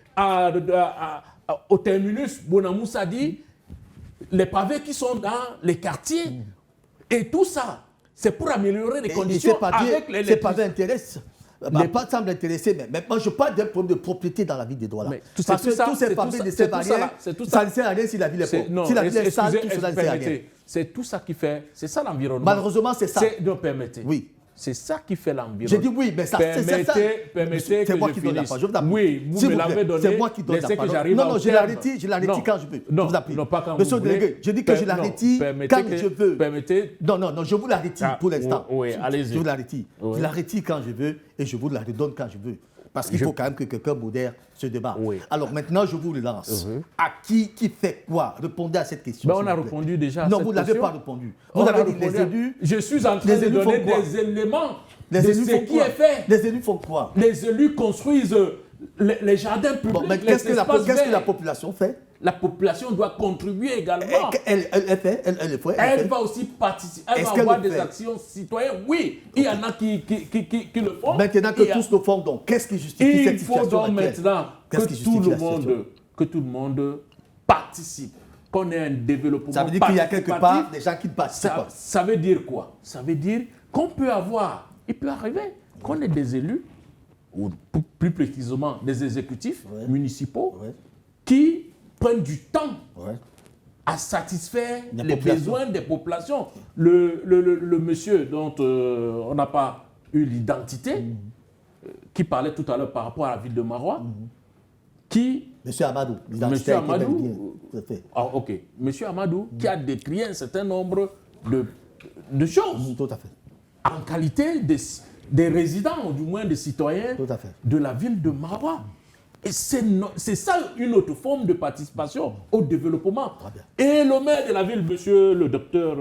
au terminus Bonamoussadi les pavés qui sont dans les quartiers. Et tout ça, c'est pour améliorer les conditions avec les... Ces pavés intéressent. Pas semble intéresser, mais moi je parle d'un problème de propriété dans la ville de Douala. Parce que tous ces papiers de ces barrières, ça ne sert à rien si la ville est pauvre. Si la ville est sale, tout cela ne sert à rien. C'est tout ça qui fait, c'est ça l'environnement. Malheureusement, c'est ça. Non, permettez. Oui. C'est ça qui fait l'environnement. J'ai dit oui, mais ça, c'est ça. Permettez que moi qui donne la parole. Oui, vous me l'avez donné. C'est moi qui donne la parole. Non, je la retire quand je veux. Non, pas quand vous voulez. Monsieur le délégué, je dis que je la retire quand je veux. Permettez. Non, je vous la retire pour l'instant. Oui, allez-y. Je vous la retire. Je la retire quand je veux et je vous la redonne quand je veux. Parce qu'il faut quand même que quelqu'un modère ce débat. Oui. Alors maintenant, je vous le lance. À qui fait quoi? Répondez à cette question. On a répondu déjà à cette question. Non, vous n'avez pas répondu. Vous avez dit les élus. Je suis en train de donner des éléments de ce qui est fait. Les élus font quoi? Les élus construisent les jardins publics. Mais qu'est-ce que la population fait? La population doit contribuer également. Elle va aussi participer. Elle va avoir des actions citoyennes. Oui, il y en a qui le font. Maintenant que tous le font, donc, qu'est-ce qui justifie cette situation? Il faut donc maintenant que tout le monde participe. Qu'on ait un développement. Ça veut dire qu'il y a quelque part des gens qui ne participent pas. Ça veut dire quoi? Ça veut dire qu'on peut avoir, il peut arriver qu'on ait des élus, ou plus précisément des exécutifs municipaux, qui prennent du temps à satisfaire les besoins des populations. Le monsieur dont on n'a pas eu l'identité, qui parlait tout à l'heure par rapport à la ville de Marois, qui... Monsieur Amadou. Monsieur Amadou, ok. Monsieur Amadou qui a décrit un certain nombre de choses. Tout à fait. En qualité des résidents, ou du moins des citoyens de la ville de Maroua. Et c'est ça une autre forme de participation au développement. Et le maire de la ville, monsieur le docteur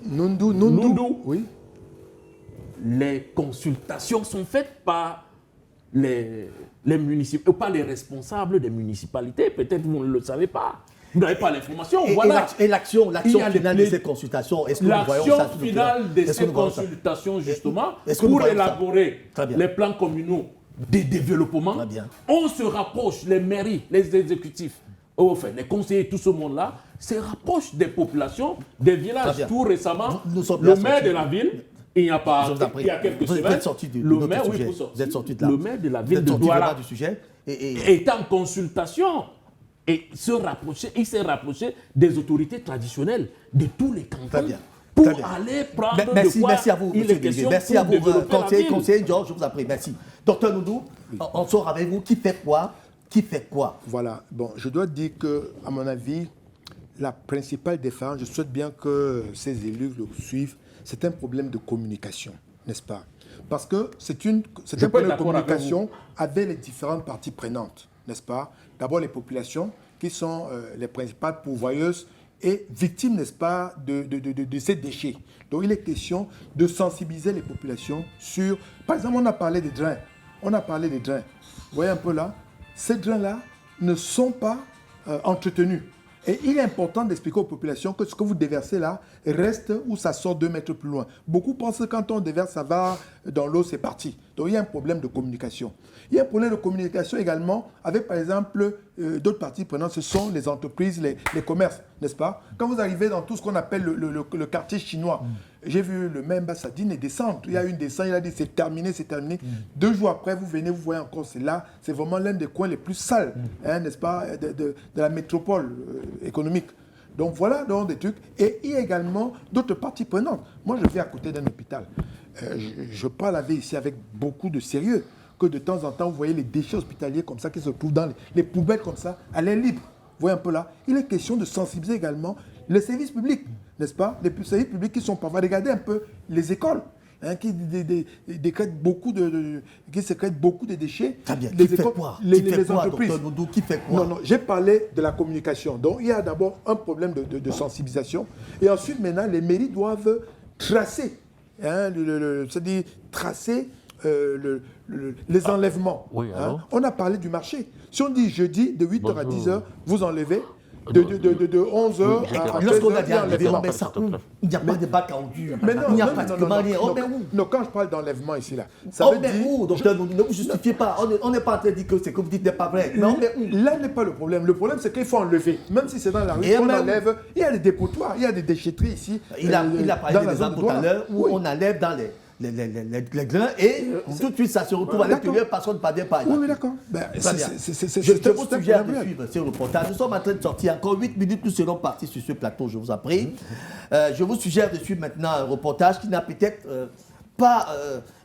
Nundou, oui. Les consultations sont faites par les municipalités, pas les responsables des municipalités. Peut-être vous ne le savez pas. Vous n'avez pas l'information. Voilà. Et l'action finale de ces consultations, est-ce que nous voyons ça? L'action finale de ces consultations, justement, pour élaborer les plans communaux de développement, on se rapproche, les mairies, les exécutifs, enfin, les conseillers, tout ce monde-là, se rapprochent des populations, des villages. Tout récemment, le maire de la ville, il y a quelques semaines, vous êtes sorti de là. Le maire de la ville de Douala est en consultation et il s'est rapproché des autorités traditionnelles de tous les cantons pour aller prendre merci à vous, il est question. Merci à vous, conseiller Georges, je vous en prie, merci. Docteur Nundou, on sort avec vous, qui fait quoi? Voilà, bon, je dois dire que, à mon avis, la principale défense, je souhaite bien que ces élus le suivent, c'est un problème de communication, n'est-ce pas? Parce que c'est un problème de communication avec les différentes parties prenantes, n'est-ce pas? D'abord les populations qui sont les principales pourvoyeuses et victimes, n'est-ce pas, de ces déchets. Donc il est question de sensibiliser les populations sur... Par exemple, on a parlé des drains. Vous voyez un peu là, ces drains-là ne sont pas entretenus. Et il est important d'expliquer aux populations que ce que vous déversez là reste où ça sort 2 mètres plus loin. Beaucoup pensent que quand on déverse, ça va dans l'eau, c'est parti. Donc il y a un problème de communication. Il y a un problème de communication également avec, par exemple, d'autres parties prenantes, ce sont les entreprises, les commerces, n'est-ce pas? Quand vous arrivez dans tout ce qu'on appelle le quartier chinois, j'ai vu le maire Bassadine descendre. Il y a une descente, il a dit c'est terminé, c'est terminé. 2 jours après, vous venez, vous voyez encore, c'est là, c'est vraiment l'un des coins les plus sales, n'est-ce pas, de la métropole économique. Donc voilà donc des trucs. Et il y a également d'autres parties prenantes. Moi, je vis à côté d'un hôpital. Je parle avec ici avec beaucoup de sérieux, que de temps en temps, vous voyez les déchets hospitaliers comme ça qui se trouvent dans les poubelles comme ça, à l'air libre. Vous voyez un peu là. Il est question de sensibiliser également les services publics, n'est-ce pas? Les services publics qui sont parfois, regardez un peu les écoles. Qui sécrètent beaucoup de déchets. Les entreprises. Qui fait quoi? Non, j'ai parlé de la communication. Donc, il y a d'abord un problème de sensibilisation. Et ensuite, maintenant, les mairies doivent tracer, c'est-à-dire tracer les enlèvements. On a parlé du marché. Si on dit jeudi, de 8h à 10h, vous enlevez. De 11h à 13h, il n'y a pas de bac à ordures. Il n'y a pratiquement rien. Non, quand je parle d'enlèvement ici, là, ça veut dire où? Donc, ne vous justifiez pas. On n'est pas en train de dire que ce que vous dites n'est pas vrai. Là n'est pas le problème. Le problème, c'est qu'il faut enlever. Même si c'est dans la rue, on enlève. Il y a des dépotoirs, il y a des déchetteries ici. Il a parlé des exemples tout à l'heure où on enlève dans les grains et tout de suite ça se retrouve à l'intérieur, personne ne parvient pas. Oui, d'accord. Je vous suggère de suivre ce reportage. Nous sommes en train de sortir encore 8 minutes, nous serons partis sur ce plateau, je vous en prie. Je vous suggère de suivre maintenant un reportage qui n'a peut-être pas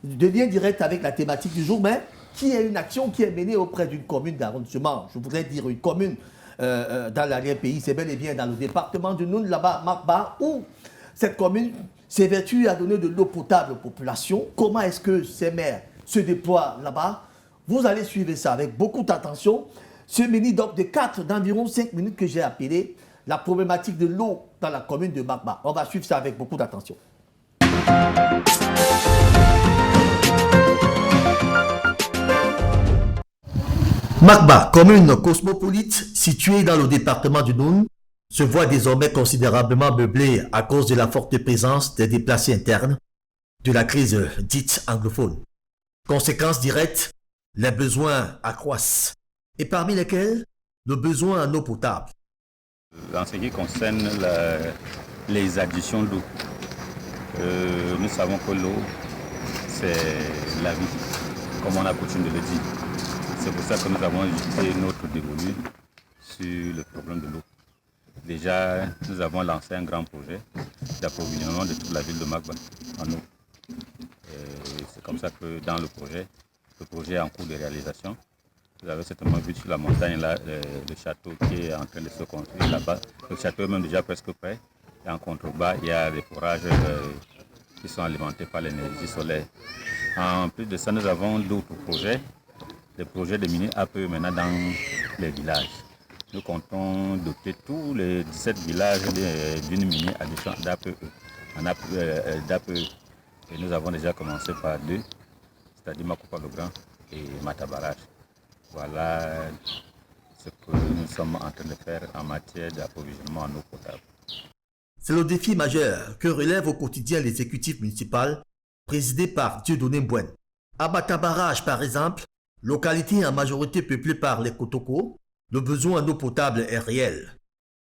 de lien direct avec la thématique du jour, mais qui est une action qui est menée auprès d'une commune d'arrondissement. Je voudrais dire une commune dans l'arrière-pays, c'est bel et bien dans le département de Noun, là-bas, Makba, où cette commune s'évertue à donner de l'eau potable aux populations. Comment est-ce que ces maires se déploient là-bas? Vous allez suivre ça avec beaucoup d'attention. Ce mini-doc d'environ 5 minutes que j'ai appelé la problématique de l'eau dans la commune de Makba. On va suivre ça avec beaucoup d'attention. Makba, commune cosmopolite située dans le département du Noun, se voit désormais considérablement meublée à cause de la forte présence des déplacés internes de la crise dite anglophone. Conséquence directe, les besoins accroissent, et parmi lesquels le besoin en eau potable. En ce qui concerne les additions d'eau, nous savons que l'eau, c'est la vie, comme on a coutume de le dire. C'est pour ça que nous avons ajouté notre dévolu sur le problème de l'eau. Déjà, nous avons lancé un grand projet d'approvisionnement de toute la ville de Makba en eau. C'est comme ça que dans le projet est en cours de réalisation. Vous avez certainement vu sur la montagne là, le château qui est en train de se construire là-bas. Le château est même déjà presque prêt. Et en contrebas, il y a des forages qui sont alimentés par l'énergie solaire. En plus de ça, nous avons d'autres projets, des projets de mini APE maintenant dans les villages. Nous comptons doter tous les 17 villages d'une mini addition d'APE. Et nous avons déjà commencé par 2, c'est-à-dire Makupa le Grand et Matabaraj. Voilà ce que nous sommes en train de faire en matière d'approvisionnement en eau potable. C'est le défi majeur que relève au quotidien l'exécutif municipal présidé par Dieudonné Mbouenne. À Matabaraj, par exemple, localité en majorité peuplée par les Kotoko, le besoin en eau potable est réel.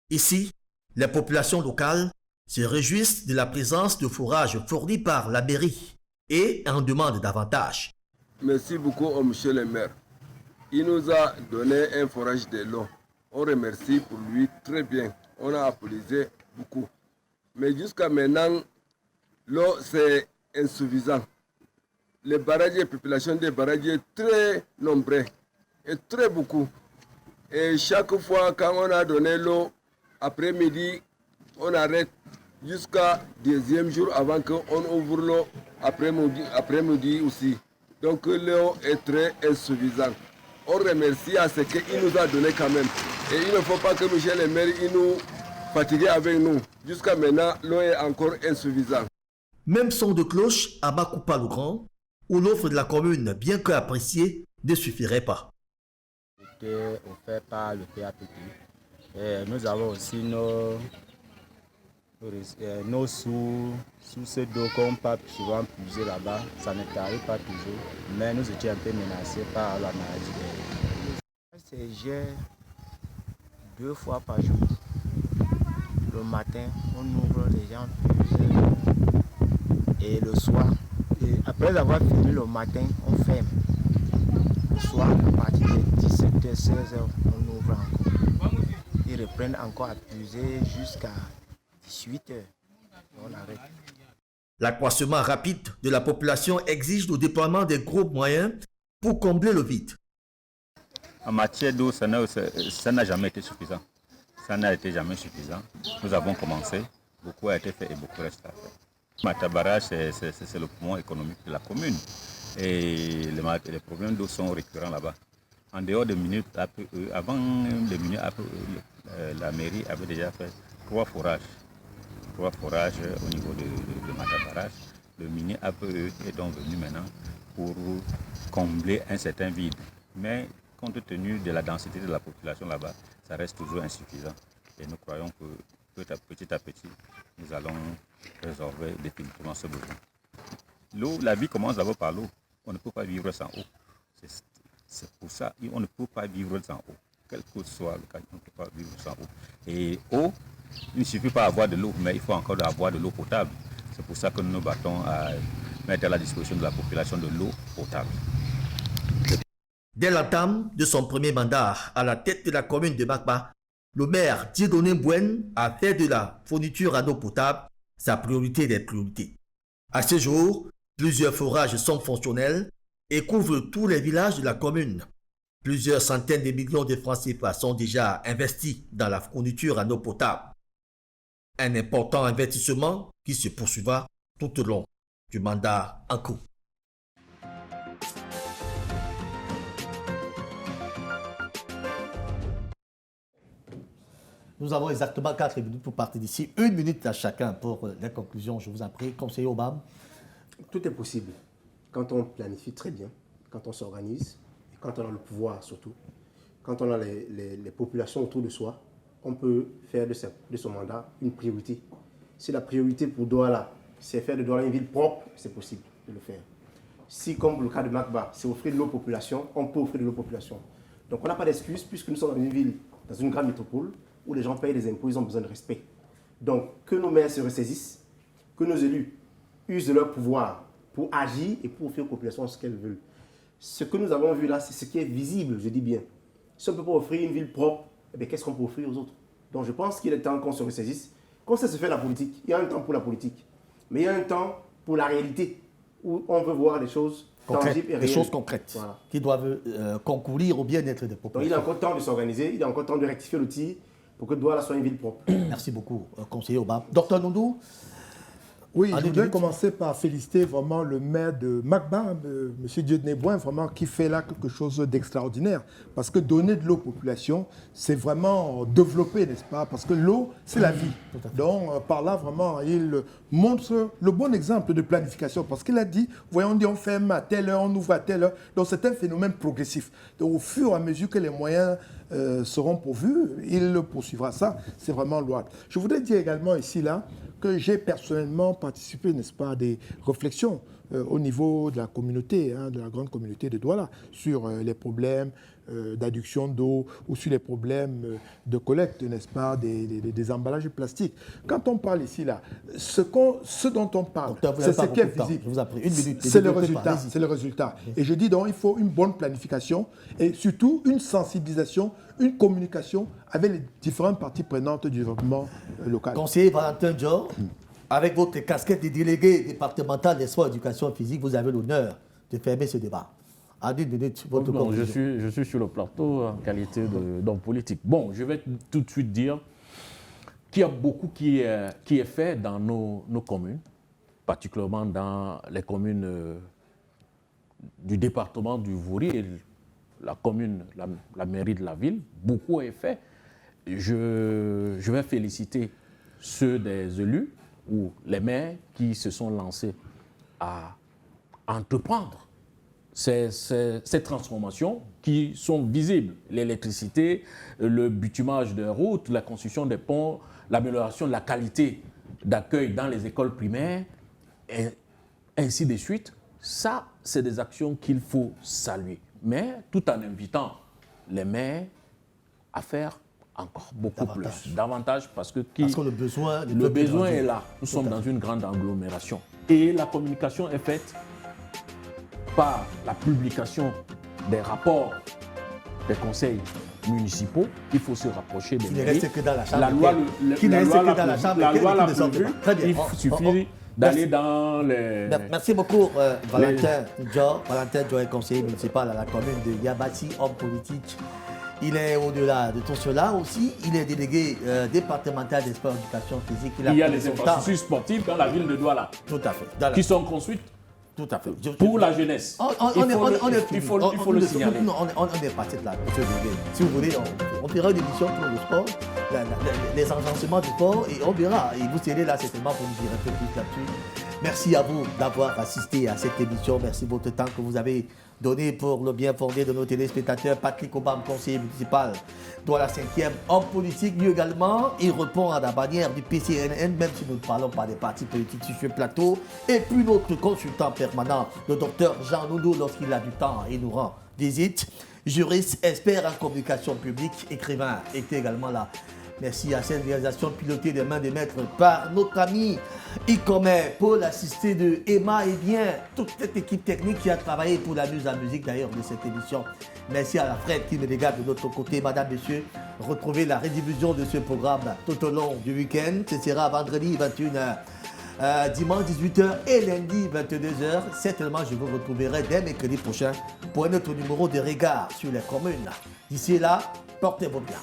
Ici, les populations locales se réjouissent de la présence de forages fournis par la mairie et en demandent davantage. Merci beaucoup au monsieur le maire. Il nous a donné un forage de l'eau. On remercie pour lui très bien. On a applaudi beaucoup. Mais jusqu'à maintenant, l'eau c'est insuffisant. Les barrages, la population des barrages est très nombreux et très beaucoup. Et chaque fois quand on a donné l'eau, après-midi, on arrête jusqu'à deuxième jour avant qu'on ouvre l'eau après-midi aussi. Donc l'eau est très insuffisante. On remercie à ce qu'il nous a donné quand même. Et il ne faut pas que Michel le maire nous fatigue avec nous. Jusqu'à maintenant, l'eau est encore insuffisante. Même son de cloche à Makupa le Grand, où l'offre de la commune, bien qu'appréciée, ne suffirait pas. C'était offert par le PAPP. Et nous avons aussi nos sources d'eau qu'on peut souvent puiser là-bas. Ça ne t'arrive pas toujours, mais nous étions un peu menacés par la maladie. C'est gère 2 fois par jour. Le matin, on ouvre les gens et le soir. Et après avoir fini le matin, on ferme. Le soir, à partir de 17h, 16h, on ouvre encore. Ils reprennent encore à puiser jusqu'à 18h. On arrête. L'accroissement rapide de la population exige le déploiement des gros moyens pour combler le vide. En matière d'eau, ça n'a jamais été suffisant. Ça n'a été jamais suffisant. Nous avons commencé, beaucoup a été fait et beaucoup reste à faire. Matabaraj, c'est le poumon économique de la commune. Et les problèmes d'eau sont récurrents là-bas. En dehors des minutes APE, avant les minutes APE, la mairie avait déjà fait 3 forages. 3 forages au niveau de Matabaraj. Le mini APE est donc venu maintenant pour combler un certain vide. Mais compte tenu de la densité de la population là-bas, ça reste toujours insuffisant. Et nous croyons que petit à petit, nous allons résorber définitivement ce besoin. L'eau, la vie commence d'abord par l'eau. On ne peut pas vivre sans eau. C'est pour ça qu'on ne peut pas vivre sans eau. Quel que soit le cas, on ne peut pas vivre sans eau. Et eau, il ne suffit pas d'avoir de l'eau, mais il faut encore avoir de l'eau potable. C'est pour ça que nous nous battons à mettre à la disposition de la population de l'eau potable. Dès l'entame de son premier mandat à la tête de la commune de Makba, le maire Dieudonné Mbouenne a fait de la fourniture en eau potable sa priorité des priorités. À ce jour, plusieurs forages sont fonctionnels et couvrent tous les villages de la commune. Plusieurs centaines de millions de francs CFA sont déjà investis dans la fourniture en eau potable. Un important investissement qui se poursuivra tout au long du mandat en cours. Nous avons exactement 4 minutes pour partir d'ici. 1 minute à chacun pour les conclusions. Je vous en prie. Conseiller Obama. Tout est possible quand on planifie très bien, quand on s'organise, et quand on a le pouvoir surtout, quand on a les populations autour de soi, on peut faire de son mandat une priorité. Si la priorité pour Douala, c'est faire de Douala une ville propre, c'est possible de le faire. Si, comme le cas de Makba, c'est offrir de l'eau aux populations, on peut offrir de l'eau aux populations. Donc on n'a pas d'excuse puisque nous sommes dans une ville, dans une grande métropole, où les gens payent des impôts, ils ont besoin de respect. Donc, que nos maires se ressaisissent, que nos élus usent de leur pouvoir pour agir et pour offrir aux populations ce qu'elles veulent. Ce que nous avons vu là, c'est ce qui est visible, je dis bien. Si on ne peut pas offrir une ville propre, eh qu'est-ce qu'on peut offrir aux autres? Donc, je pense qu'il est temps qu'on se ressaisisse, qu'on sait se faire la politique. Il y a un temps pour la politique, mais il y a un temps pour la réalité, où on veut voir les choses concrètes, des choses concrètes qui doivent concourir au bien-être des populations. Donc il est encore temps de s'organiser, il est encore temps de rectifier l'outil pour que Douala soit une ville propre. Merci beaucoup, conseiller Oba. Docteur Noundou. Oui, je voudrais commencer par féliciter vraiment le maire de Magba, M. Dieudonné Boin, vraiment qui fait là quelque chose d'extraordinaire. Parce que donner de l'eau aux populations, c'est vraiment développer, n'est-ce pas? Parce que l'eau, c'est la vie. Donc par là, vraiment, il montre le bon exemple de planification. Parce qu'il a dit, voyons, on ferme à telle heure, on ouvre à telle heure. Donc c'est un phénomène progressif. Donc au fur et à mesure que les moyens seront pourvus, il poursuivra ça. C'est vraiment louable. Je voudrais dire également ici, là, que j'ai personnellement participé, n'est-ce pas, à des réflexions au niveau de la communauté, de la grande communauté de Douala, sur les problèmes d'adduction d'eau ou sur les problèmes de collecte, n'est-ce pas, des emballages plastiques. Quand on parle ici, là, ce dont on parle, c'est ce qui est visible. C'est le résultat. C'est le résultat. Et je dis donc, il faut une bonne planification et surtout une sensibilisation, une communication avec les différentes parties prenantes du développement local. Conseiller Valentin Dior, avec votre casquette de délégué départemental des sports et éducation physique, vous avez l'honneur de fermer ce débat. En 1 minute, votre conclusion. Je suis sur le plateau en qualité d'homme politique. Bon, je vais tout de suite dire qu'il y a beaucoup qui est fait dans nos communes, particulièrement dans les communes du département du Vouri et la commune, la mairie de la ville. Beaucoup est fait. Je vais féliciter ceux des élus ou les maires qui se sont lancés à entreprendre ces transformations qui sont visibles. L'électricité, le bitumage des routes, la construction des ponts, l'amélioration de la qualité d'accueil dans les écoles primaires, et ainsi de suite. Ça, c'est des actions qu'il faut saluer. Mais tout en invitant les maires à faire encore beaucoup davantage parce que le besoin est là. Nous sommes dans une grande agglomération. Et la communication est faite par la publication des rapports des conseils municipaux. Il faut se rapprocher des mairies. Il ne reste que dans la chambre. La loi l'a prévu. Il suffit d'aller dans les... Merci beaucoup, Valentin Dior. Valentin Dior est conseiller municipal à la commune de Yabassi, homme politique. Il est au-delà de tout cela aussi. Il est délégué départemental des sports et éducation physique. Il y a des infrastructures sportives dans la ville de Douala. Tout à fait. Qui sont construites tout à fait. Pour la jeunesse. Il faut le signaler. On est parti de là, monsieur le délégué. Si vous voulez, on fera une émission pour le sport, les agencements du sport, et on verra. Et vous serez là certainement pour nous dire un peu plus là-dessus. Merci à vous d'avoir assisté à cette émission. Merci pour votre temps que vous avez donné pour le bien fondé de nos téléspectateurs. Patrick Obam, conseiller municipal, Douala 5e, homme politique, lui également. Il répond à la bannière du PCNN, même si nous ne parlons pas des partis politiques sur ce plateau. Et puis notre consultant permanent, le docteur Jean Noundou, lorsqu'il a du temps, il nous rend visite. Juriste, expert en communication publique, écrivain, était également là. Merci à cette réalisation pilotée des mains des maîtres par notre ami Icomé, Paul, assisté de Emma et bien toute cette équipe technique qui a travaillé pour la mise en musique d'ailleurs de cette émission. Merci à la Fred qui me regarde de notre côté. Madame, messieurs, retrouvez la rediffusion de ce programme tout au long du week-end. Ce sera vendredi 21h, dimanche 18h et lundi 22h. Certainement, je vous retrouverai dès mercredi prochain pour un autre numéro de Regard sur les communes. D'ici là, portez-vous bien.